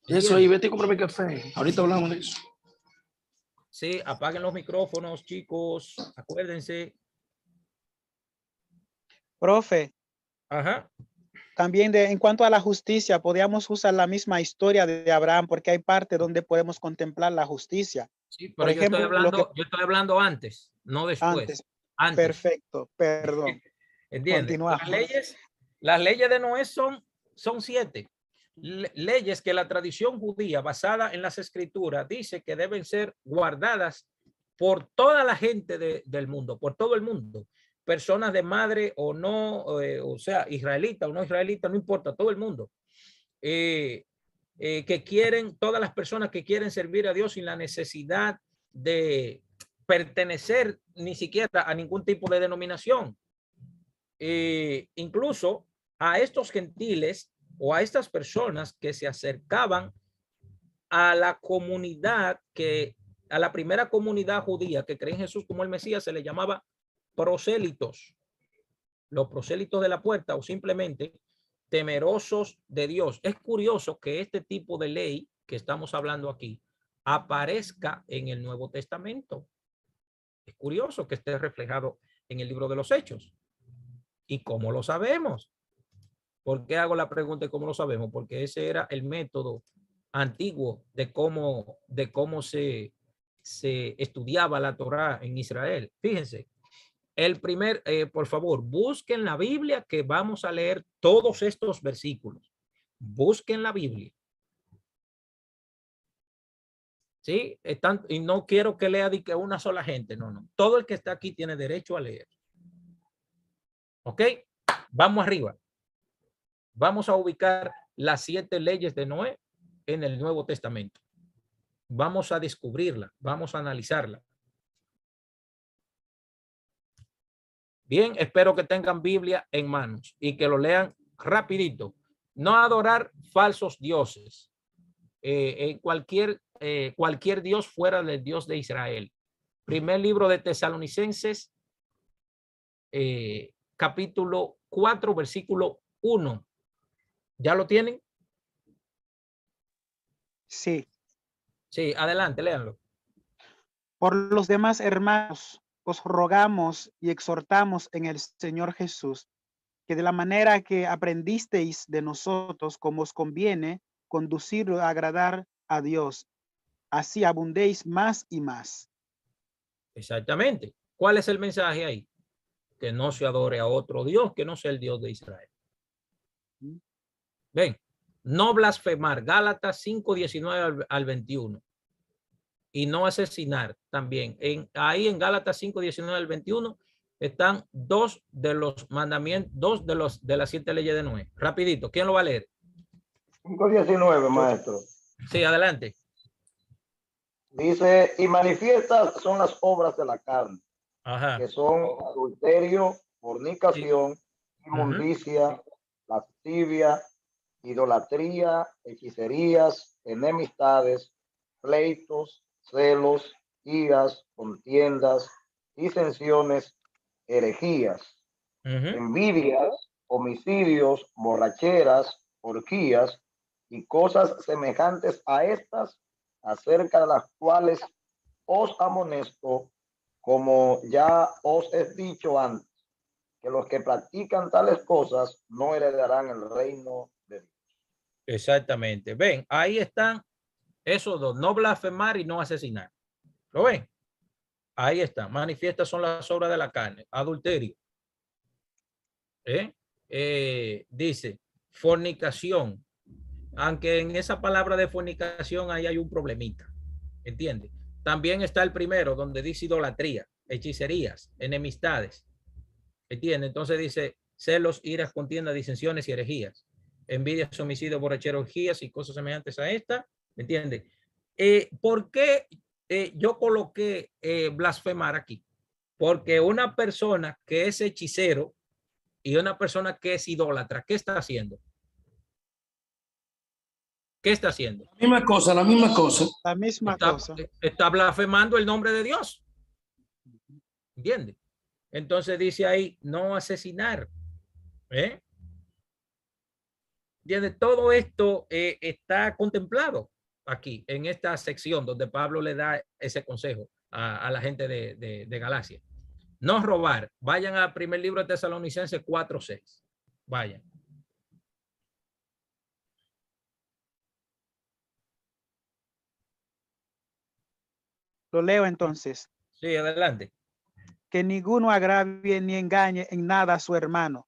Eso ahí, vete y cómprame café. Ahorita hablamos de eso. Sí, apaguen los micrófonos, chicos. Acuérdense. Profe, Ajá. también en cuanto a la justicia, podríamos usar la misma historia de Abraham porque hay parte donde podemos contemplar la justicia. Sí, pero Por ejemplo, yo estoy hablando antes, no después. Antes. Perfecto, perdón. ¿Entiendes? Continuamos. Las leyes de Noé son 7. Leyes que la tradición judía basada en las escrituras dice que deben ser guardadas por toda la gente del mundo, por todo el mundo. Personas de madre o no, o sea, israelita o no israelita, no importa, todo el mundo. Que quieren, todas las personas que quieren servir a Dios sin la necesidad de pertenecer ni siquiera a ningún tipo de denominación. Incluso a estos gentiles o a estas personas que se acercaban a la comunidad, a la primera comunidad judía que cree en Jesús como el Mesías, se le llamaba prosélitos. Los prosélitos de la puerta o simplemente temerosos de Dios. Es curioso que este tipo de ley que estamos hablando aquí aparezca en el Nuevo Testamento. Es curioso que esté reflejado en el libro de los Hechos. ¿Y cómo lo sabemos? ¿Por qué hago la pregunta de cómo lo sabemos? Porque ese era el método antiguo de cómo se estudiaba la Torá en Israel. Fíjense, por favor, busquen la Biblia que vamos a leer todos estos versículos. Busquen la Biblia. ¿Sí? Y no quiero que lea de que una sola gente, no. Todo el que está aquí tiene derecho a leer. ¿Ok? Vamos arriba. Vamos a ubicar las 7 leyes de Noé en el Nuevo Testamento. Vamos a descubrirla, vamos a analizarla. Bien, espero que tengan Biblia en manos y que lo lean rapidito. No adorar falsos dioses. En cualquier cualquier Dios fuera del Dios de Israel. Primer libro de Tesalonicenses, capítulo 4, versículo 1. ¿Ya lo tienen? Sí. Sí, adelante, léanlo. Por los demás hermanos, os rogamos y exhortamos en el Señor Jesús, que de la manera que aprendisteis de nosotros, como os conviene, conducir a agradar a Dios, así abundéis más y más. Exactamente. ¿Cuál es el mensaje ahí? Que no se adore a otro Dios, que no sea el Dios de Israel. Ven, no blasfemar, Gálatas 5, 19 al 21. Y no asesinar también. Ahí en Gálatas 5, 19 al 21 están dos de los mandamientos, de las 7 leyes de Noé. Rapidito, ¿quién lo va a leer? 5:19, maestro. Sí, adelante. Dice, y manifiestas son las obras de la carne, Ajá. que son adulterio, fornicación, inmundicia, lascivia, idolatría, hechicerías, enemistades, pleitos, celos, iras, contiendas, disensiones, herejías, envidias, homicidios, borracheras, orgías y cosas semejantes a estas, acerca de las cuales os amonesto, como ya os he dicho antes, que los que practican tales cosas no heredarán el reino de Dios. Exactamente. Ven, ahí están esos dos, no blasfemar y no asesinar. ¿Lo ven? Ahí está. Manifiestas son las obras de la carne. Adulterio. Dice fornicación. Aunque en esa palabra de fornicación ahí hay un problemita. ¿Entiendes? También está el primero donde dice idolatría, hechicerías, enemistades. ¿Entiendes? Entonces dice celos, iras, contiendas, disensiones y herejías. Envidias, homicidios, borracheras, orgías y cosas semejantes a esta. ¿Entiendes? ¿Por qué yo coloqué blasfemar aquí? Porque una persona que es hechicero y una persona que es idólatra, ¿qué está haciendo? ¿Qué está haciendo? La misma cosa, la misma cosa. La misma cosa. Está blasfemando el nombre de Dios. ¿Entiendes? Entonces dice ahí, no asesinar. ¿Entiendes? Todo esto está contemplado aquí, en esta sección donde Pablo le da ese consejo a la gente de Galacia. No robar. Vayan al primer libro de Tesalonicenses 4:6. Vayan. Lo leo entonces. Sí, adelante. Que ninguno agravie ni engañe en nada a su hermano,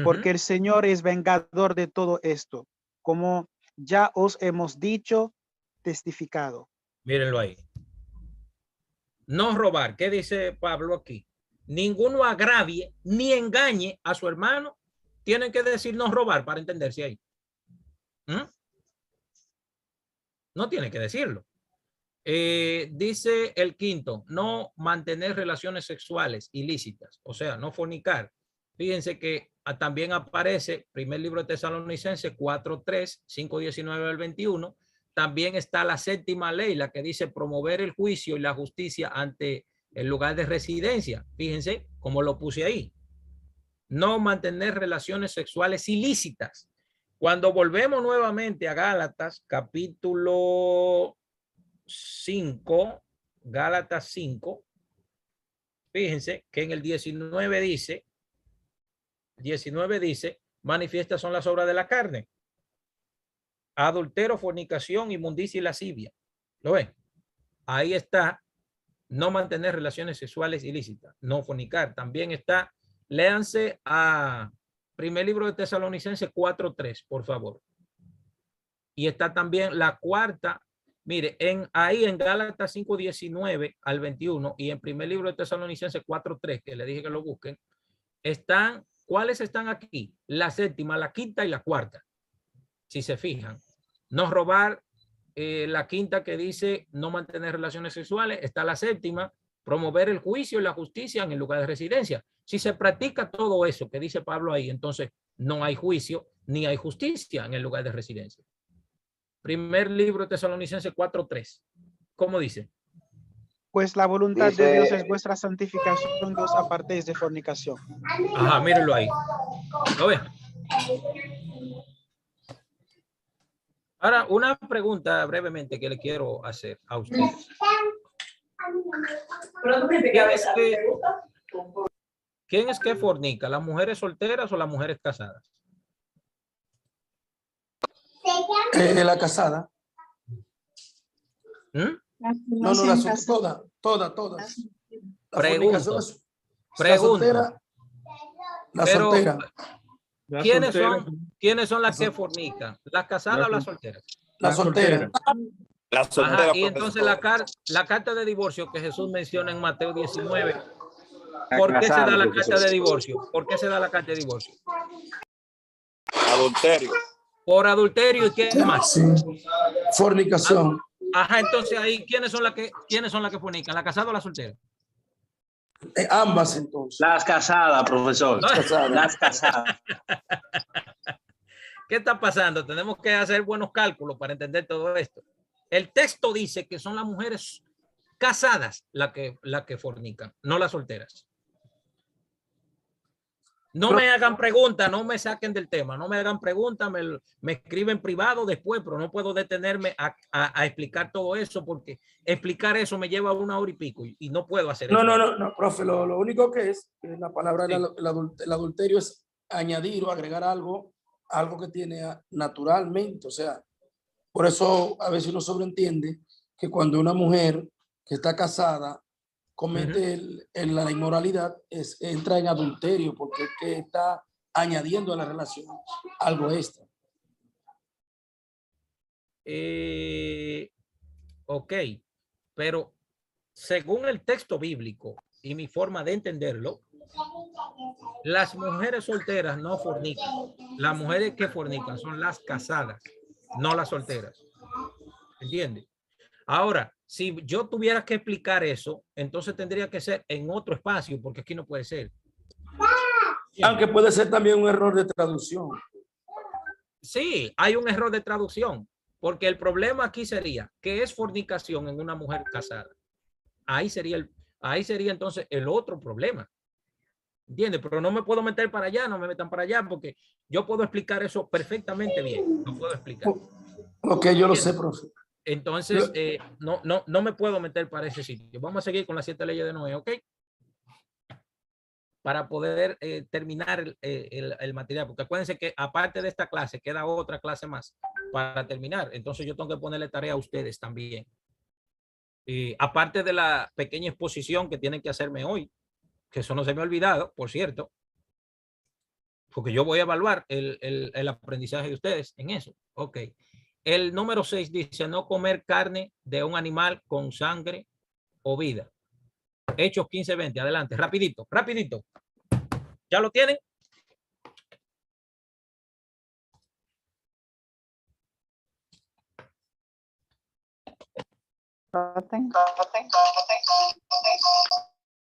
porque el Señor es vengador de todo esto, como ya os hemos dicho, testificado. Mírenlo ahí. No robar. ¿Qué dice Pablo aquí? Ninguno agravie ni engañe a su hermano. Tienen que decir no robar para entenderse ahí. No tiene que decirlo. Dice el quinto, no mantener relaciones sexuales ilícitas, o sea, no fornicar. Fíjense que también aparece primer libro de Tesalonicenses 4:3, 5:19 al 21. También está la séptima ley, la que dice promover el juicio y la justicia ante el lugar de residencia. Fíjense cómo lo puse ahí. No mantener relaciones sexuales ilícitas. Cuando volvemos nuevamente a Gálatas, capítulo 5, Gálatas 5, fíjense que en el 19 dice, manifiestas son las obras de la carne: adulterio, fornicación, inmundicia y lascivia. ¿Lo ven? Ahí está, no mantener relaciones sexuales ilícitas, no fornicar. También está, léanse a primer libro de Tesalonicenses 4:3, por favor. Y está también la cuarta. Mire, ahí en Gálatas 5:19 al 21 y en primer libro de Tesalonicenses 4:3, que le dije que lo busquen, están, ¿cuáles están aquí? La séptima, la quinta y la cuarta. Si se fijan, no robar, la quinta que dice no mantener relaciones sexuales, está la séptima, promover el juicio y la justicia en el lugar de residencia. Si se practica todo eso que dice Pablo ahí, entonces no hay juicio ni hay justicia en el lugar de residencia. Primer libro de Tesalonicenses 4:3. ¿Cómo dice? Pues la voluntad Dice- de Dios es vuestra santificación, que os apartéis de fornicación. Ajá, mírenlo ahí. ¿Lo ves? Ahora, una pregunta brevemente que le quiero hacer a ustedes. ¿Quién es que fornica? ¿Las mujeres solteras o las mujeres casadas? La casada. ¿Mm? No, todas. La Pregunto. fornicación es la Pregunto. soltera. La Pero, soltera. ¿quiénes son las que fornican? ¿Las casadas o las solteras? La soltera. La Ajá, soltera, y entonces profesor. la carta de divorcio que Jesús menciona en Mateo 19, La ¿por qué se casada, da la profesor. carta de divorcio? ¿Por qué se da la carta de divorcio? Adulterio. Por adulterio y qué más. Sí. Fornicación. Ajá, entonces ahí, ¿quiénes son las que fornican? ¿La casada o la soltera? Ambas entonces. Las casadas, profesor. Casadas. Las casadas. ¿Qué está pasando? Tenemos que hacer buenos cálculos para entender todo esto. El texto dice que son las mujeres casadas las que fornican, no las solteras. No me hagan preguntas, no me saquen del tema, no me hagan preguntas, me escriben privado después, pero no puedo detenerme a explicar todo eso porque explicar eso me lleva 1 hora y pico y no puedo hacer eso. No, profe, lo único que es la palabra, Sí. el adulterio es añadir o agregar algo que tiene naturalmente, o sea, por eso a veces uno sobreentiende que cuando una mujer que está casada comete la inmoralidad, entra en adulterio porque es que está añadiendo a la relación algo extra. Ok, pero según el texto bíblico y mi forma de entenderlo, las mujeres solteras no fornican. Las mujeres que fornican son las casadas, no las solteras. ¿Entiendes? Ahora, si yo tuviera que explicar eso, entonces tendría que ser en otro espacio, porque aquí no puede ser. Aunque puede ser también un error de traducción. Sí, hay un error de traducción, porque el problema aquí sería, ¿qué es fornicación en una mujer casada? Ahí sería entonces el otro problema. ¿Entiendes? Pero no me puedo meter para allá, no me metan para allá, porque yo puedo explicar eso perfectamente bien. Lo puedo explicar. Ok, yo lo sé, profe. Entonces, no me puedo meter para ese sitio. Vamos a seguir con las 7 leyes de Noé, ¿ok? Para poder terminar el material, porque acuérdense que aparte de esta clase, queda otra clase más para terminar. Entonces yo tengo que ponerle tarea a ustedes también. Aparte de la pequeña exposición que tienen que hacerme hoy, que eso no se me ha olvidado, por cierto, porque yo voy a evaluar el aprendizaje de ustedes en eso. Ok. El número 6 dice no comer carne de un animal con sangre o vida. Hechos 15:20. Adelante, rapidito, rapidito. ¿Ya lo tienen?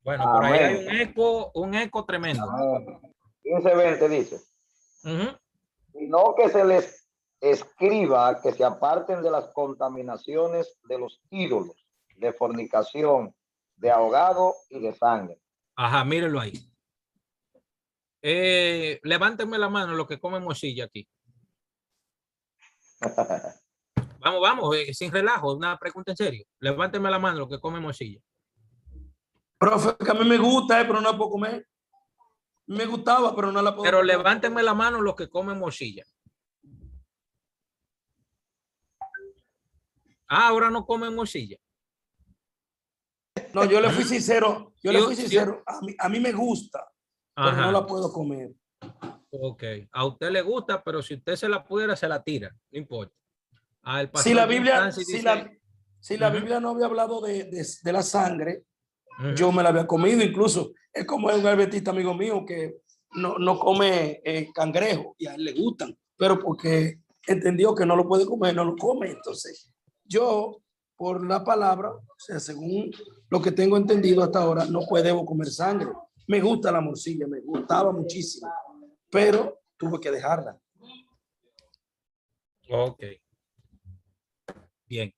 Bueno, por ahí hay un eco tremendo. 15:20 dice. Sino que se les escriba que se aparten de las contaminaciones de los ídolos, de fornicación, de ahogado y de sangre. Ajá, mírenlo ahí. Levántenme la mano los que comen morcilla aquí. Vamos, sin relajo, una pregunta en serio. Levántenme la mano los que comen morcilla. Profe, que a mí me gusta, pero no la puedo comer. Me gustaba, pero no la puedo Pero comer. levántenme la mano los que comen morcilla. Ahora no comen morcilla. No, yo le fui sincero. A mí me gusta, pero no la puedo comer. Ok, a usted le gusta, pero si usted se la pudiera, se la tira. No importa. Si la Biblia no había hablado de la sangre, yo me la había comido. Incluso es como un adventista amigo mío que no come cangrejo y a él le gustan, pero porque entendió que no lo puede comer, no lo come. Entonces yo, por la palabra, o sea, según lo que tengo entendido hasta ahora, no debo comer sangre. Me gusta la morcilla, me gustaba muchísimo, pero tuve que dejarla. Ok. Bien.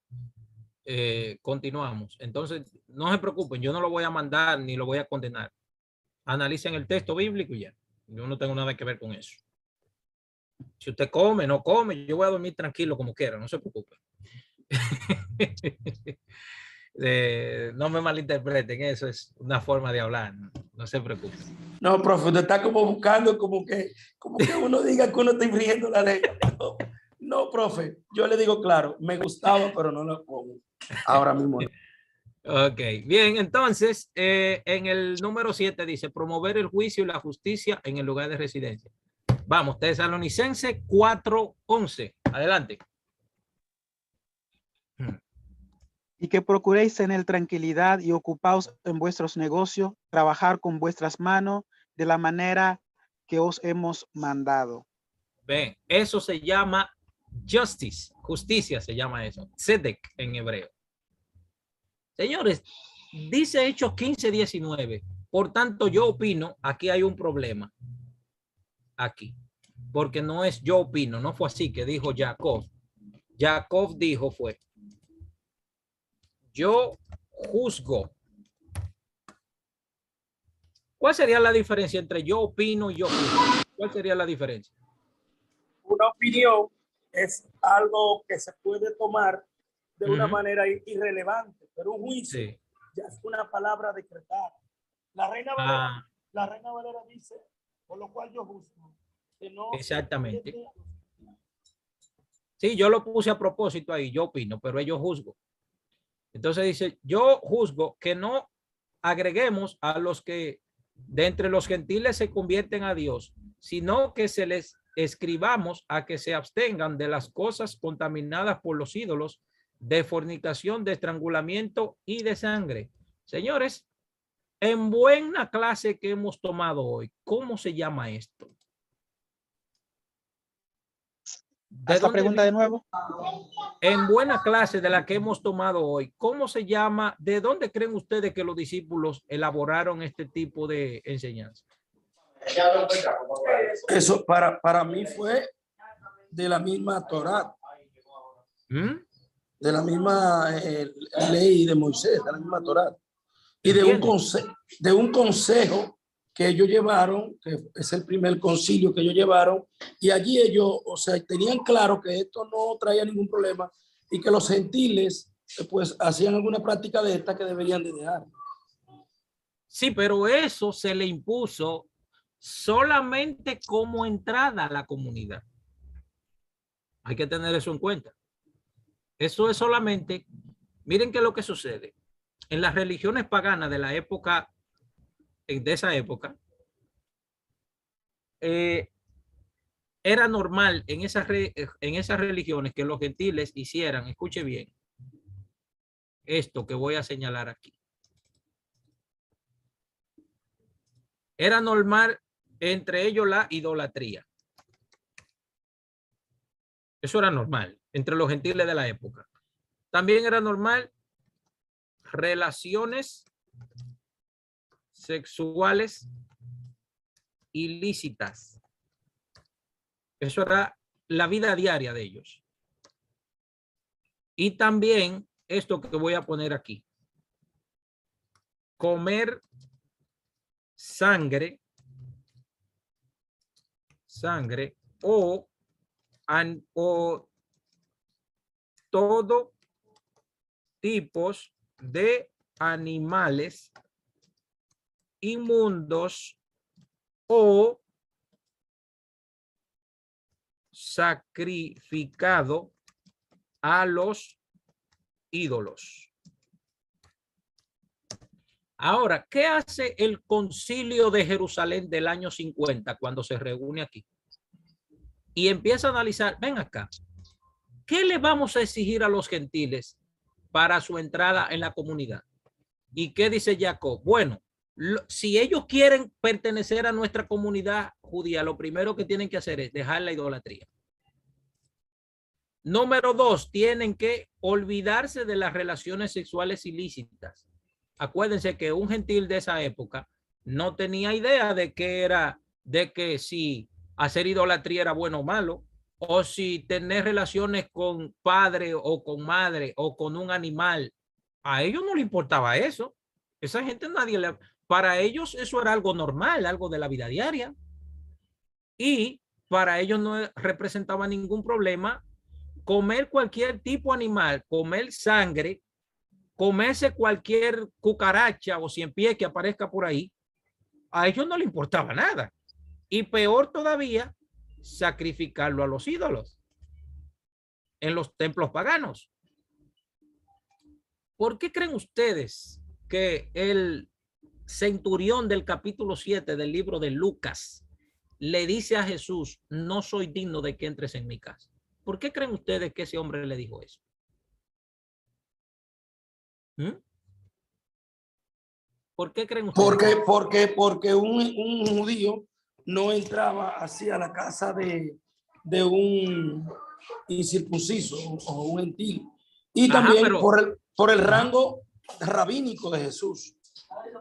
continuamos. Entonces, no se preocupen, yo no lo voy a mandar ni lo voy a condenar. Analicen el texto bíblico y ya. Yo no tengo nada que ver con eso. Si usted come, no come, yo voy a dormir tranquilo como quiera, no se preocupe. No me malinterpreten, eso es una forma de hablar, no se preocupe. No, profe, usted está como buscando como que uno diga que uno está infringiendo la ley. No, profe, yo le digo claro, me gustaba, pero no lo pongo. Ahora mismo. Ok, bien, entonces, en el número 7 dice, promover el juicio y la justicia en el lugar de residencia. Vamos, Tesalonicenses 4:11. Adelante. Y que procuréis tener tranquilidad y ocupaos en vuestros negocios, trabajar con vuestras manos de la manera que os hemos mandado. Ven, eso se llama justice, justicia se llama eso, tzedek en hebreo. Señores, dice Hechos 15:19. Por tanto, yo opino, aquí hay un problema. Aquí. Porque no es yo opino, no fue así que dijo Jacob. Jacob dijo fue, yo juzgo. ¿Cuál sería la diferencia entre yo opino y yo juzgo? ¿Cuál sería la diferencia? Una opinión es algo que se puede tomar de una manera irrelevante, pero un juicio ya es una palabra decretada. La Reina Valera dice, por lo cual yo juzgo. Que no. Exactamente. Sí, yo lo puse a propósito ahí, yo opino, pero ellos juzgo. Entonces dice, yo juzgo que no agreguemos a los que de entre los gentiles se convierten a Dios, sino que se les escribamos a que se abstengan de las cosas contaminadas por los ídolos, de fornicación, de estrangulamiento y de sangre. Señores, en buena clase que hemos tomado hoy, ¿cómo se llama esto? Haz la pregunta de nuevo. En buena clase de la que hemos tomado hoy, ¿cómo se llama? ¿De dónde creen ustedes que los discípulos elaboraron este tipo de enseñanza? Eso para mí fue de la misma Torá, de la misma ley de Moisés, de la misma Torá, y de un consejo que ellos llevaron, que es el primer concilio que ellos llevaron, y allí ellos, o sea, tenían claro que esto no traía ningún problema y que los gentiles pues hacían alguna práctica de esta que deberían de dejar. Sí, pero eso se le impuso solamente como entrada a la comunidad. Hay que tener eso en cuenta. Eso es solamente, miren qué es lo que sucede. En las religiones paganas de la época, de esa época, era normal en esas religiones que los gentiles hicieran, escuche bien, esto que voy a señalar aquí. Era normal entre ellos la idolatría. Eso era normal entre los gentiles de la época. También era normal relaciones sexuales ilícitas. Eso era la vida diaria de ellos. Y también esto que voy a poner aquí. Comer sangre o todo tipos de animales inmundos o sacrificado a los ídolos. Ahora, ¿qué hace el Concilio de Jerusalén del año 50 cuando se reúne aquí? Y empieza a analizar, ven acá, ¿qué le vamos a exigir a los gentiles para su entrada en la comunidad? ¿Y qué dice Jacob? Bueno, si ellos quieren pertenecer a nuestra comunidad judía, lo primero que tienen que hacer es dejar la idolatría. Número 2, tienen que olvidarse de las relaciones sexuales ilícitas. Acuérdense que un gentil de esa época no tenía idea de que si hacer idolatría era bueno o malo. o si tener relaciones con padre o con madre o con un animal, a ellos no le importaba eso. Esa gente para ellos eso era algo normal, algo de la vida diaria. Y para ellos no representaba ningún problema comer cualquier tipo de animal, comer sangre, comerse cualquier cucaracha o ciempié que aparezca por ahí. A ellos no le importaba nada. Y peor todavía, sacrificarlo a los ídolos en los templos paganos. ¿Por qué creen ustedes que el centurión del capítulo 7 del libro de Lucas le dice a Jesús, no soy digno de que entres en mi casa? ¿Por qué creen ustedes que ese hombre le dijo eso? ¿Por qué creen ustedes? Porque un judío no entraba así a la casa de un incircunciso o un gentil. Y también por el rango rabínico de Jesús.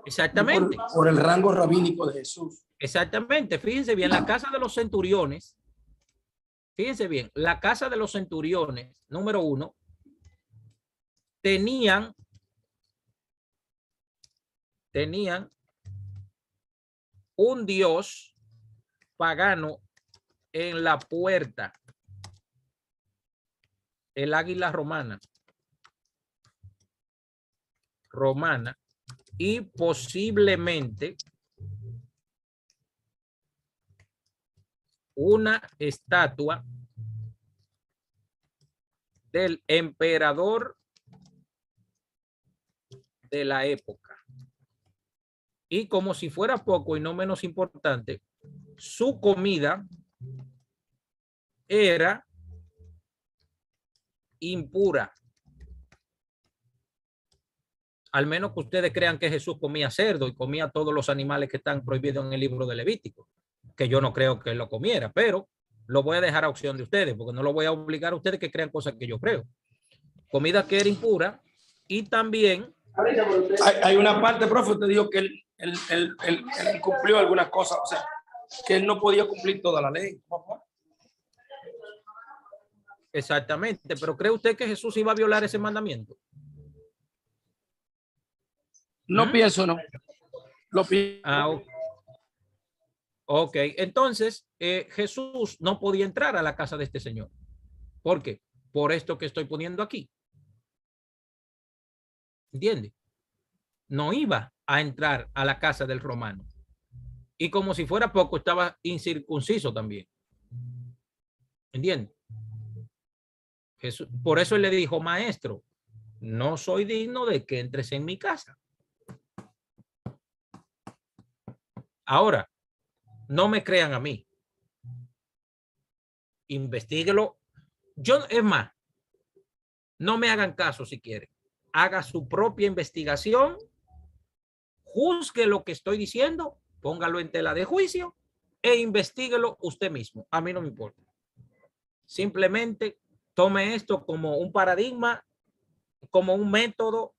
Exactamente. Por el rango rabínico de Jesús. Exactamente. Fíjense bien, la casa de los centuriones, fíjense bien, la casa de los centuriones, número 1, tenían un dios pagano en la puerta, el águila romana, y posiblemente una estatua del emperador de la época. Y como si fuera poco y no menos importante, su comida era impura. Al menos que ustedes crean que Jesús comía cerdo y comía todos los animales que están prohibidos en el libro de Levítico, que yo no creo que lo comiera, pero lo voy a dejar a opción de ustedes, porque no lo voy a obligar a ustedes que crean cosas que yo creo. Comida que era impura. Y también hay una parte, profe, usted dijo que él incumplió algunas cosas, o sea, que él no podía cumplir toda la ley. Exactamente, pero ¿cree usted que Jesús iba a violar ese mandamiento? No pienso, no. Lo pienso. Ok, entonces Jesús no podía entrar a la casa de este señor. ¿Por qué? Por esto que estoy poniendo aquí. ¿Entiende? No iba a entrar a la casa del romano. Y como si fuera poco, estaba incircunciso también. ¿Entiende? Jesús, por eso él le dijo, maestro, no soy digno de que entres en mi casa. Ahora, no me crean a mí. Investíguelo. Es más, no me hagan caso si quieren. Haga su propia investigación. Juzgue lo que estoy diciendo. Póngalo en tela de juicio e investíguelo usted mismo. A mí no me importa. Simplemente tome esto como un paradigma, como un método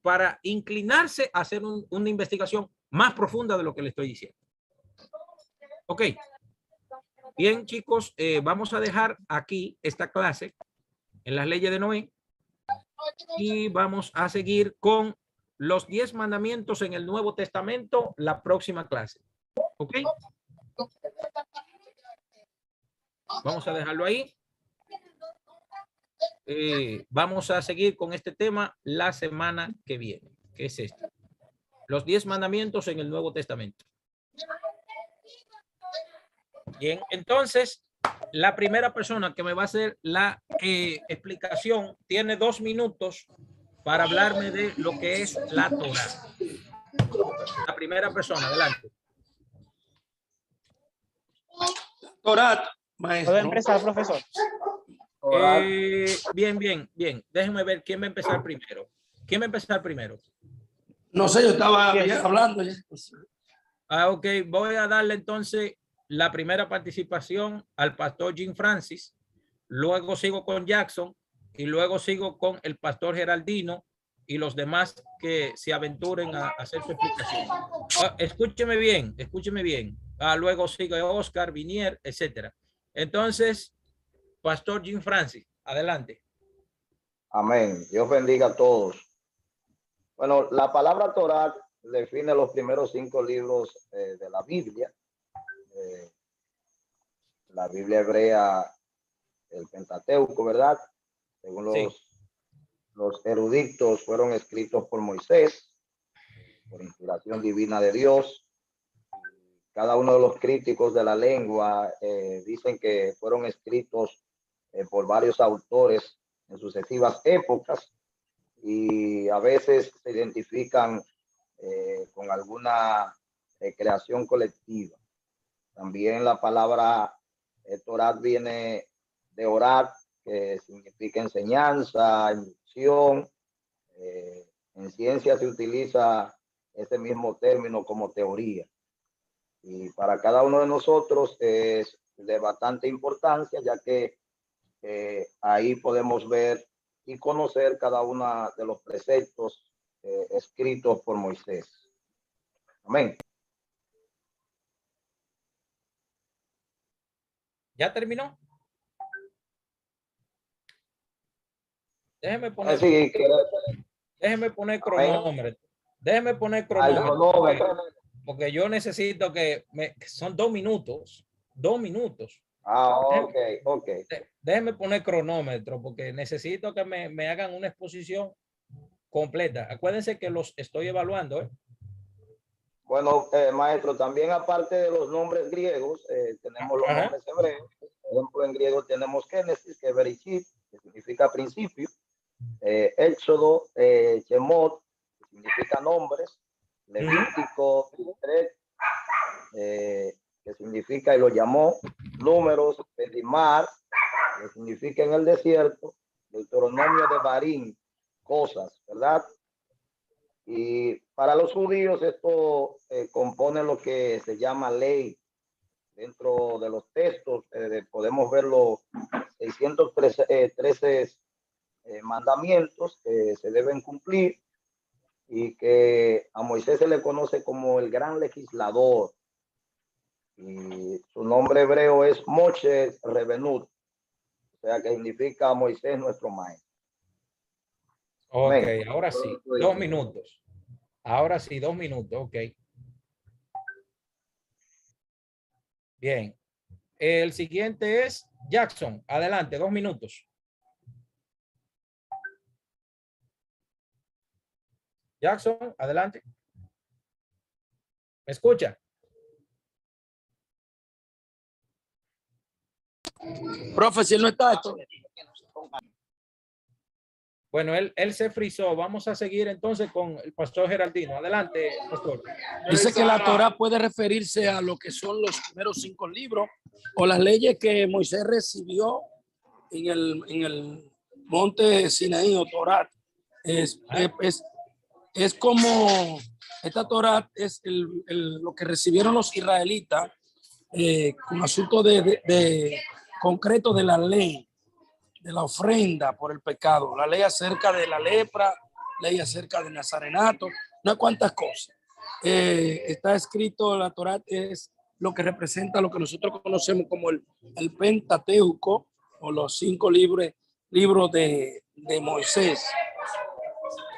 para inclinarse a hacer una investigación más profunda de lo que le estoy diciendo. Ok. Bien, chicos, vamos a dejar aquí esta clase en las leyes de Noé y vamos a seguir con los 10 mandamientos en el Nuevo Testamento la próxima clase. Ok. Vamos a dejarlo ahí. Vamos a seguir con este tema la semana que viene, que es este. Los 10 mandamientos en el Nuevo Testamento. Bien, entonces, la primera persona que me va a hacer la explicación tiene 2 minutos para hablarme de lo que es la Torá. La primera persona, adelante. Torá, maestro. ¿Puedo empezar, profesor? Bien. Déjenme ver quién va a empezar primero. ¿Quién va a empezar primero? No sé, yo estaba hablando. Ok, voy a darle entonces la primera participación al pastor Jim Francis, luego sigo con Jackson y luego sigo con el pastor Geraldino y los demás que se aventuren a hacer su explicación. Escúcheme bien. Luego sigue Oscar, Vinier, etcétera. Entonces, Pastor Jim Francis, adelante. Amén. Dios bendiga a todos. Bueno, la palabra Torah define los primeros 5 libros de la Biblia. La Biblia hebrea, el Pentateuco, ¿verdad? Según los eruditos, fueron escritos por Moisés, por inspiración divina de Dios. Cada uno de los críticos de la lengua dicen que fueron escritos por varios autores en sucesivas épocas y a veces se identifican con alguna creación colectiva. También la palabra Torah viene de orar, que significa enseñanza, instrucción. En ciencia se utiliza ese mismo término como teoría. Y para cada uno de nosotros es de bastante importancia, ya que ahí podemos ver y conocer cada uno de los preceptos escritos por Moisés. Amén. ¿Ya terminó? Déjeme poner, Sí, déjeme poner cronómetro. Déjeme poner al cronómetro. Porque yo necesito que son 2 minutos. 2 minutos. Ah, ok, ok. Déjeme poner cronómetro porque necesito que me hagan una exposición completa. Acuérdense que los estoy evaluando, ¿eh? Bueno, maestro, también aparte de los nombres griegos, tenemos los nombres hebreos. Por ejemplo, en griego tenemos Génesis, que es Bereshit, que significa principio. Éxodo, Shemot, que significa nombres. Levítico, que significa y lo llamó. Números, Pedimar, que significa en el desierto. Deuteronomio de Barín, cosas, ¿verdad? Y para los judíos esto compone lo que se llama ley. Dentro de los textos podemos ver los 613 mandamientos que se deben cumplir y que a Moisés se le conoce como el gran legislador. Y su nombre hebreo es Moshe Rebenut, o sea que significa Moisés nuestro maestro. Ok, amén. Ahora sí, 2 minutos. Ahora sí, 2 minutos, ok. Bien. El siguiente es Jackson. Adelante, 2 minutos. Jackson, adelante. ¿Me escucha? Profe, si él no está esto. Bueno, él se frizó. Vamos a seguir entonces con el pastor Geraldino. Adelante, pastor. Dice que la Torah puede referirse a lo que son los primeros 5 libros o las leyes que Moisés recibió en el monte Sinaí o Torah. Es como esta Torah es lo que recibieron los israelitas con asunto de concreto de la ley, de la ofrenda por el pecado, la ley acerca de la lepra, ley acerca del nazarenato, unas cuantas cosas. Está escrito, la Torá es lo que representa lo que nosotros conocemos como el Pentateuco o los 5 libros de Moisés.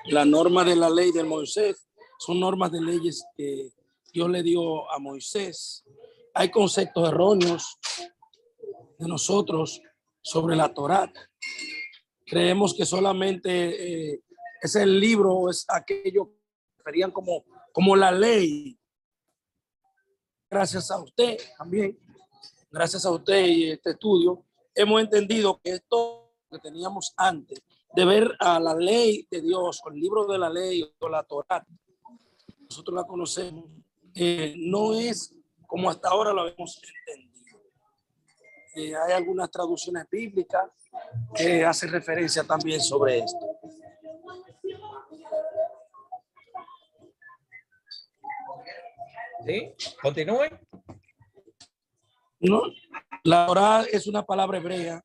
La norma de la ley de Moisés son normas de leyes que Dios le dio a Moisés. Hay conceptos erróneos de nosotros sobre la Torá. Creemos que solamente es el libro, es aquello que referían como la ley. Gracias a usted también, gracias a usted y este estudio, hemos entendido que esto que teníamos antes, de ver a la ley de Dios, o el libro de la ley, o la Torá, nosotros la conocemos, no es como hasta ahora lo hemos entendido. Hay algunas traducciones bíblicas que hacen referencia también sobre esto. ¿Sí? Continúen. No, la Torá es una palabra hebrea.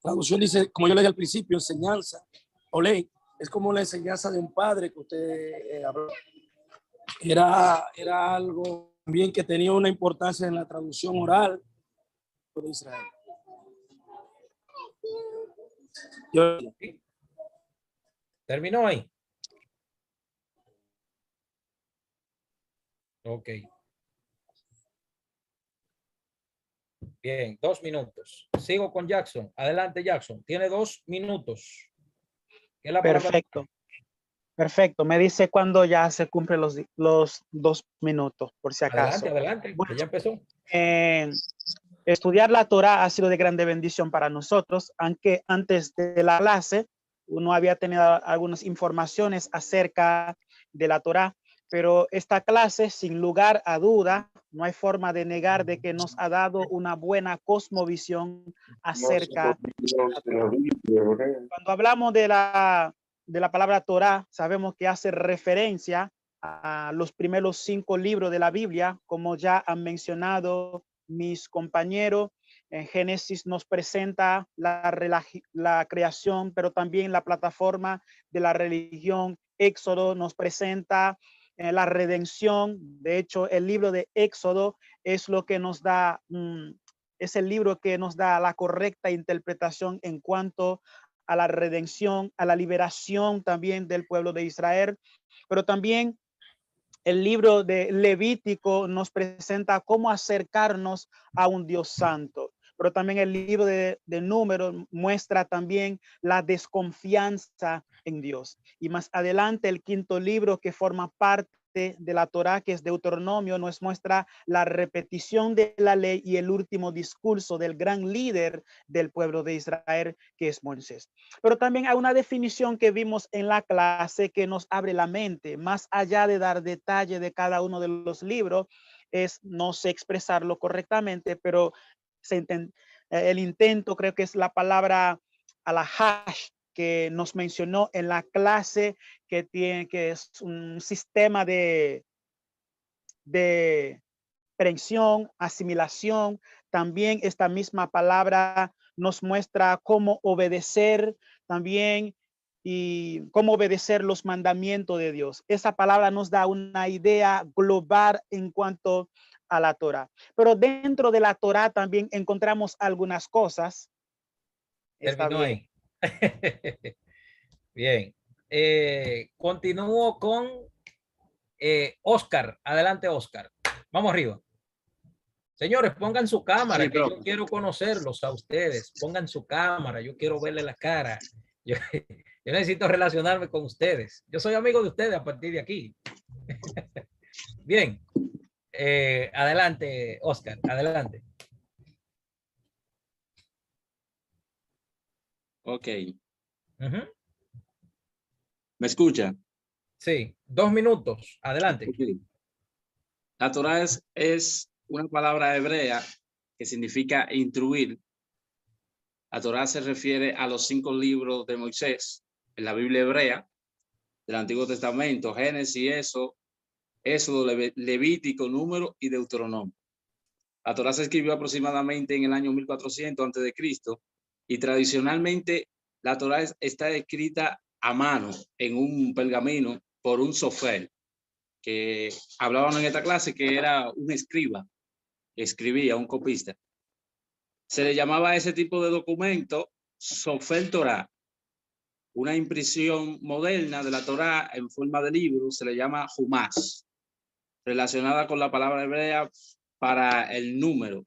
La traducción dice, como yo le dije al principio, enseñanza o ley. Es como la enseñanza de un padre que usted habló. Era algo también que tenía una importancia en la traducción oral de Israel. Yo, ¿Terminó ahí? Ok. Bien, 2 minutos. Sigo con Jackson. Adelante, Jackson. Tiene 2 minutos. ¿Qué es la palabra? Perfecto. Perfecto. Me dice cuando ya se cumplen los 2 minutos, por si acaso. Adelante, adelante. Bueno, Ya empezó. estudiar la Torá ha sido de grande bendición para nosotros, aunque antes de la clase uno había tenido algunas informaciones acerca de la Torá, pero esta clase, sin lugar a duda, no hay forma de negar de que nos ha dado una buena cosmovisión acerca de la Torá. Cuando hablamos de la palabra Torá, sabemos que hace referencia a los primeros 5 libros de la Biblia, como ya han mencionado mis compañeros. En Génesis nos presenta la creación, pero también la plataforma de la religión. Éxodo nos presenta la redención. De hecho, el libro de Éxodo es lo que nos da, es el libro que nos da la correcta interpretación en cuanto a la redención, a la liberación también del pueblo de Israel, pero también el libro de Levítico nos presenta cómo acercarnos a un Dios santo. Pero también el libro de Números muestra también la desconfianza en Dios. Y más adelante el 5º libro que forma parte de la Torá, que es Deuteronomio, nos muestra la repetición de la ley y el último discurso del gran líder del pueblo de Israel, que es Moisés. Pero también hay una definición que vimos en la clase que nos abre la mente, más allá de dar detalle de cada uno de los libros, no sé expresarlo correctamente, pero el intento creo que es la palabra alahash, que nos mencionó en la clase, que es un sistema de prensión, asimilación. También esta misma palabra nos muestra cómo obedecer también y cómo obedecer los mandamientos de Dios. Esa palabra nos da una idea global en cuanto a la Torá. Pero dentro de la Torá también encontramos algunas cosas. Está Terminó bien. Ahí. Bien. Continúo con Oscar. Adelante, Oscar. Vamos arriba. Señores, pongan su cámara, Sí, que yo quiero conocerlos a ustedes. Pongan su cámara, yo quiero verle la cara. Yo necesito relacionarme con ustedes. Yo soy amigo de ustedes a partir de aquí. Bien. Adelante, Oscar. Adelante. Ok. Uh-huh. ¿Me escucha? Sí, 2 minutos. Adelante. Okay. La Torá es una palabra hebrea que significa instruir. La Torá se refiere a los 5 libros de Moisés en la Biblia hebrea del Antiguo Testamento: Génesis, Éxodo, Levítico, Número y Deuteronomio. La Torá se escribió aproximadamente en el año 1400 a.C. y tradicionalmente la Torá está escrita a mano en un pergamino por un sofer, que hablaban en esta clase que era un escriba, escribía, un copista. Se le llamaba a ese tipo de documento sofer Torá. Una impresión moderna de la Torá en forma de libro se le llama Humás, relacionada con la palabra hebrea para el número.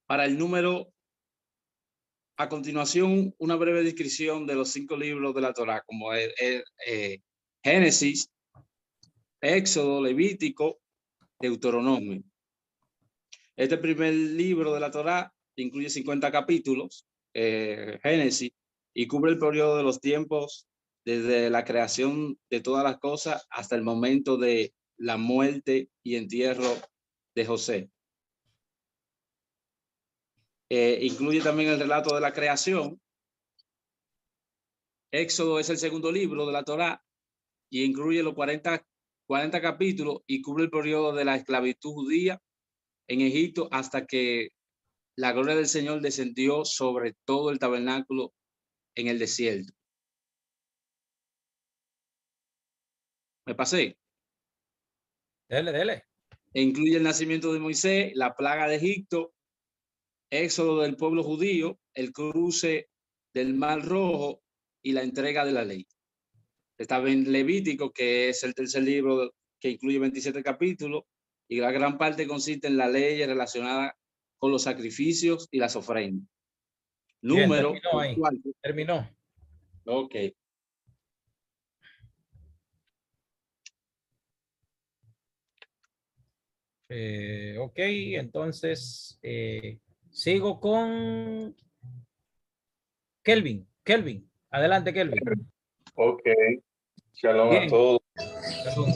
Para el número, a continuación, una breve descripción de los 5 libros de la Torá, como Génesis, Éxodo, Levítico, Deuteronomio. Este primer libro de la Torá incluye 50 capítulos, Génesis, y cubre el periodo de los tiempos desde la creación de todas las cosas hasta el momento de la muerte y entierro de José. Incluye también el relato de la creación. Éxodo es el segundo libro de la Torá y incluye los 40 capítulos y cubre el periodo de la esclavitud judía en Egipto hasta que la gloria del Señor descendió sobre todo el tabernáculo en el desierto. ¿Me pasé? Dele, dele. Incluye el nacimiento de Moisés, la plaga de Egipto, éxodo del pueblo judío, el cruce del Mar Rojo y la entrega de la ley. Estaba en Levítico, que es el tercer libro que incluye 27 capítulos, y la gran parte consiste en las leyes relacionadas con los sacrificios y las ofrendas. Bien, Número. terminó ahí. Terminó. Ok. Ok, entonces sigo con Kelvin. Kelvin, adelante, Kelvin. Ok, shalom a Bien. todos.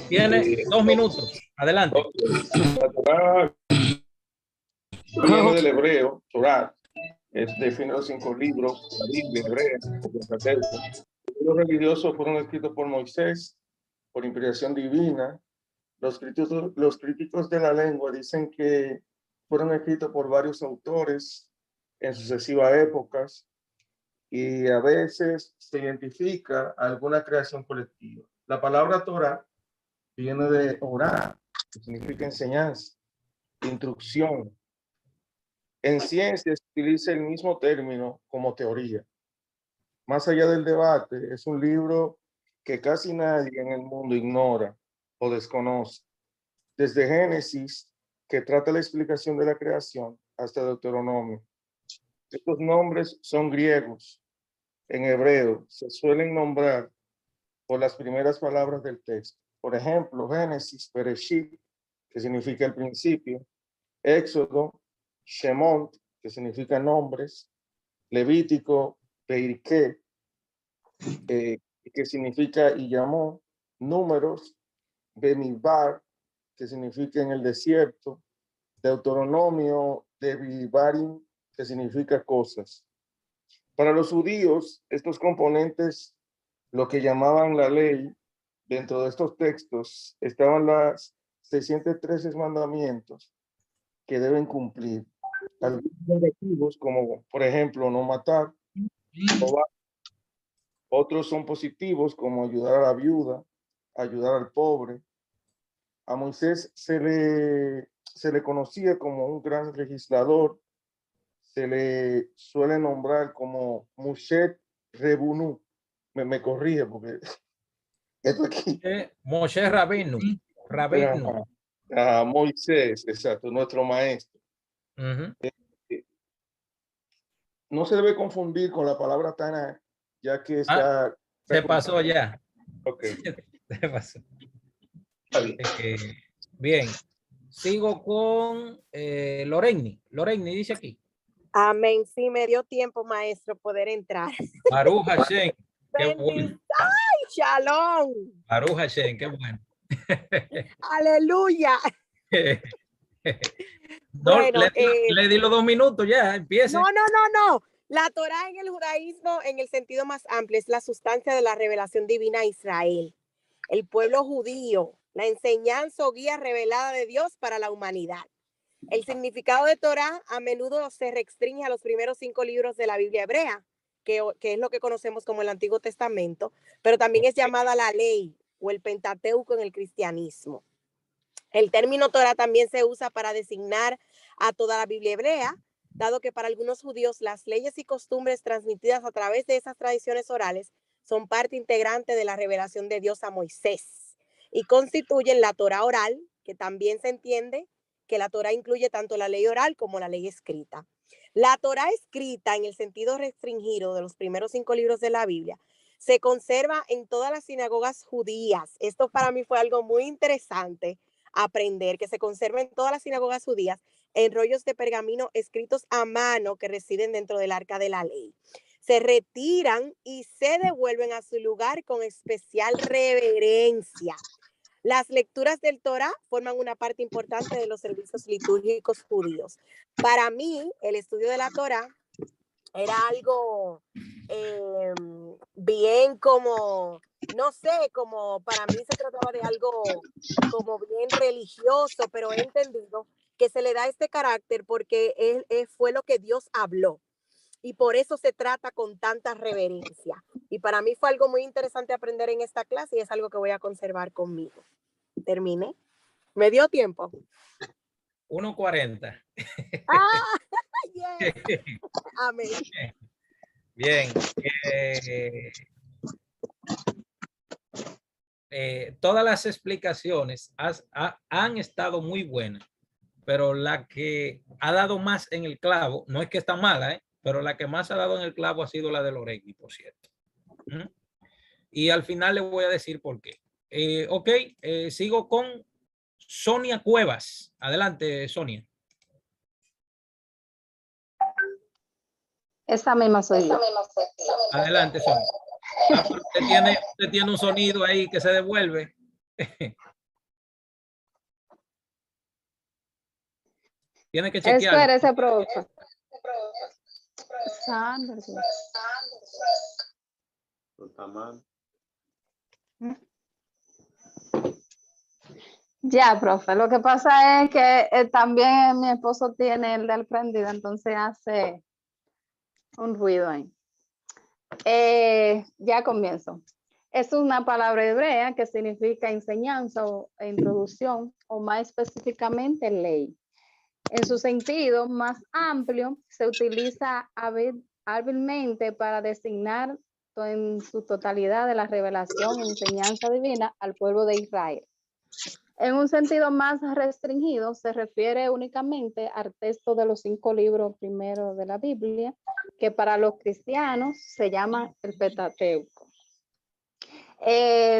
Tiene 2 minutos. Adelante. La Torá viene del hebreo, Torá, define los 5 libros, la Biblia hebrea, o Pentateuco. Los religiosos fueron escritos por Moisés, por inspiración divina. Los críticos de la lengua dicen que fueron escritos por varios autores en sucesivas épocas y a veces se identifica alguna creación colectiva. La palabra Torá viene de orar, que significa enseñanza, instrucción. En ciencia se utiliza el mismo término como teoría. Más allá del debate, es un libro que casi nadie en el mundo ignora o desconoce. Desde Génesis, que trata la explicación de la creación, hasta Deuteronomio. Estos nombres son griegos. En hebreo se suelen nombrar por las primeras palabras del texto. Por ejemplo, Génesis, Bereshit, que significa el principio, Éxodo, Shemot, que significa nombres, Levítico, Peirqué, que significa y llamó, Números, Bemidbar, que significa en el desierto, Deuteronomio, Devivarim, que significa cosas. Para los judíos, estos componentes, lo que llamaban la ley, dentro de estos textos estaban las 613 mandamientos que deben cumplir. Algunos negativos, como por ejemplo no matar, robar. Otros son positivos, como ayudar a la viuda, ayudar al pobre. A Moisés se le conocía como un gran legislador. Se le suele nombrar como Moshe Rebunu. Me corrige porque esto aquí. Moshe Rabenu. Moisés, exacto, nuestro maestro. No se debe confundir con la palabra Tana, ya que está... se pasó ya. Ok. Se pasó. Bien. Sigo con Loreni. Loreni dice aquí. Amén. Sí, me dio tiempo, maestro, poder entrar. Baruch Hashem. Qué bueno. ¡Ay, shalom! Baruch Hashem, qué bueno. Aleluya. No, bueno, le di los 2 minutos ya, empieza. No. La Torá en el judaísmo, en el sentido más amplio, es la sustancia de la revelación divina a Israel, el pueblo judío, la enseñanza o guía revelada de Dios para la humanidad. El significado de Torá a menudo se restringe a los primeros 5 libros de la Biblia hebrea, que es lo que conocemos como el Antiguo Testamento, pero también es llamada la ley o el Pentateuco en el cristianismo. El término Torá también se usa para designar a toda la Biblia hebrea, dado que para algunos judíos las leyes y costumbres transmitidas a través de esas tradiciones orales son parte integrante de la revelación de Dios a Moisés y constituyen la Torá oral, que también se entiende que la Torá incluye tanto la ley oral como la ley escrita. La Torá escrita, en el sentido restringido de los primeros 5 libros de la Biblia, se conserva en todas las sinagogas judías. Esto para mí fue algo muy interesante aprender, que se conserva en todas las sinagogas judías en rollos de pergamino escritos a mano que residen dentro del arca de la ley. Se retiran y se devuelven a su lugar con especial reverencia. Las lecturas del Torá forman una parte importante de los servicios litúrgicos judíos. Para mí, el estudio de la Torá era algo bien como, no sé, como para mí se trataba de algo como bien religioso, pero he entendido que se le da este carácter porque él fue lo que Dios habló. Y por eso se trata con tanta reverencia. Y para mí fue algo muy interesante aprender en esta clase y es algo que voy a conservar conmigo. Terminé. ¿Me dio tiempo? 1:40. Yes. Amén. Bien. Todas las explicaciones han estado muy buenas, pero la que ha dado más en el clavo, no es que está mala, pero la que más ha dado en el clavo ha sido la de Loregui, por cierto. Y al final le voy a decir por qué. Ok, sigo con Sonia Cuevas. Adelante, Sonia. Esa misma soy yo. Adelante, Sonia. Usted tiene un sonido ahí que se devuelve. Tiene que chequear. Espérese, profe. Ya, profe. Lo que pasa es que también mi esposo tiene el del prendido, entonces hace un ruido ahí. Ya comienzo. Es una palabra hebrea que significa enseñanza o introducción, o más específicamente ley. En su sentido más amplio, se utiliza hábilmente para designar en su totalidad de la revelación e enseñanza divina al pueblo de Israel. En un sentido más restringido, se refiere únicamente al texto de los 5 libros primeros de la Biblia, que para los cristianos se llama el Pentateuco.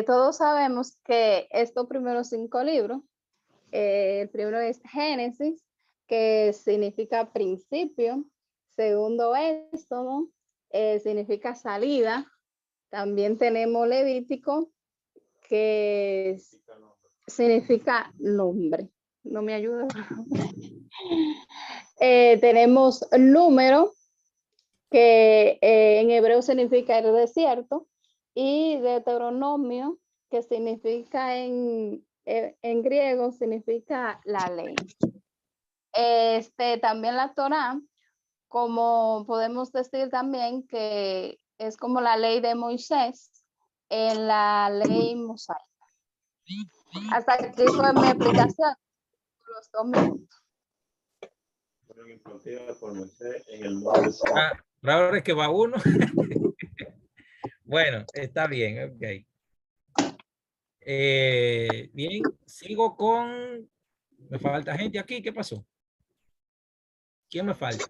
Todos sabemos que estos primeros 5 libros, el primero es Génesis, que significa principio. Segundo, Éxodo, significa salida. También tenemos Levítico, que significa nombre. No me ayuda. Tenemos Número, que en hebreo significa el desierto, y Deuteronomio, que significa en griego, significa la ley. También la Torá, como podemos decir también que es como la ley de Moisés en la ley mosaica. Hasta aquí fue mi explicación. Los 2 minutos. Ahora es que va uno. Bueno, está bien, ok. Bien, sigo con... Me falta gente aquí, ¿qué pasó? ¿Quién me falta?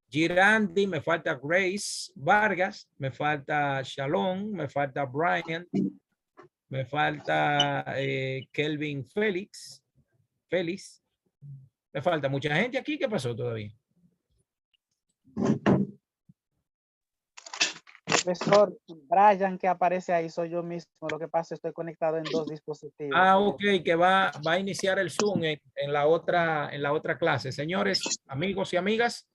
Girandi, me falta Grace Vargas, me falta Shalom, me falta Brian, me falta Kelvin Félix, me falta mucha gente aquí, ¿qué pasó todavía? Profesor Brian, que aparece ahí, soy yo mismo. Lo que pasa, estoy conectado en 2 dispositivos. Ah, ok, que va a iniciar el Zoom en la otra clase. Señores, amigos y amigas,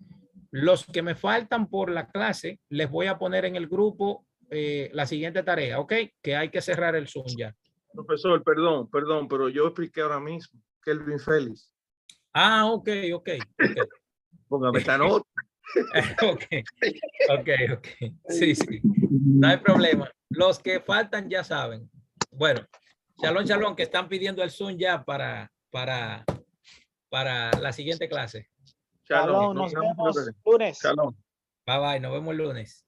los que me faltan por la clase, les voy a poner en el grupo la siguiente tarea, ¿ok? Que hay que cerrar el Zoom ya. Profesor, perdón, pero yo expliqué ahora mismo, Kelvin Félix. Ah, ok. Póngame esta nota. Ok. Sí. No hay problema. Los que faltan ya saben. Bueno, Shalom, que están pidiendo el Zoom ya para la siguiente clase. Shalom, nos vemos lunes. Bye, nos vemos el lunes.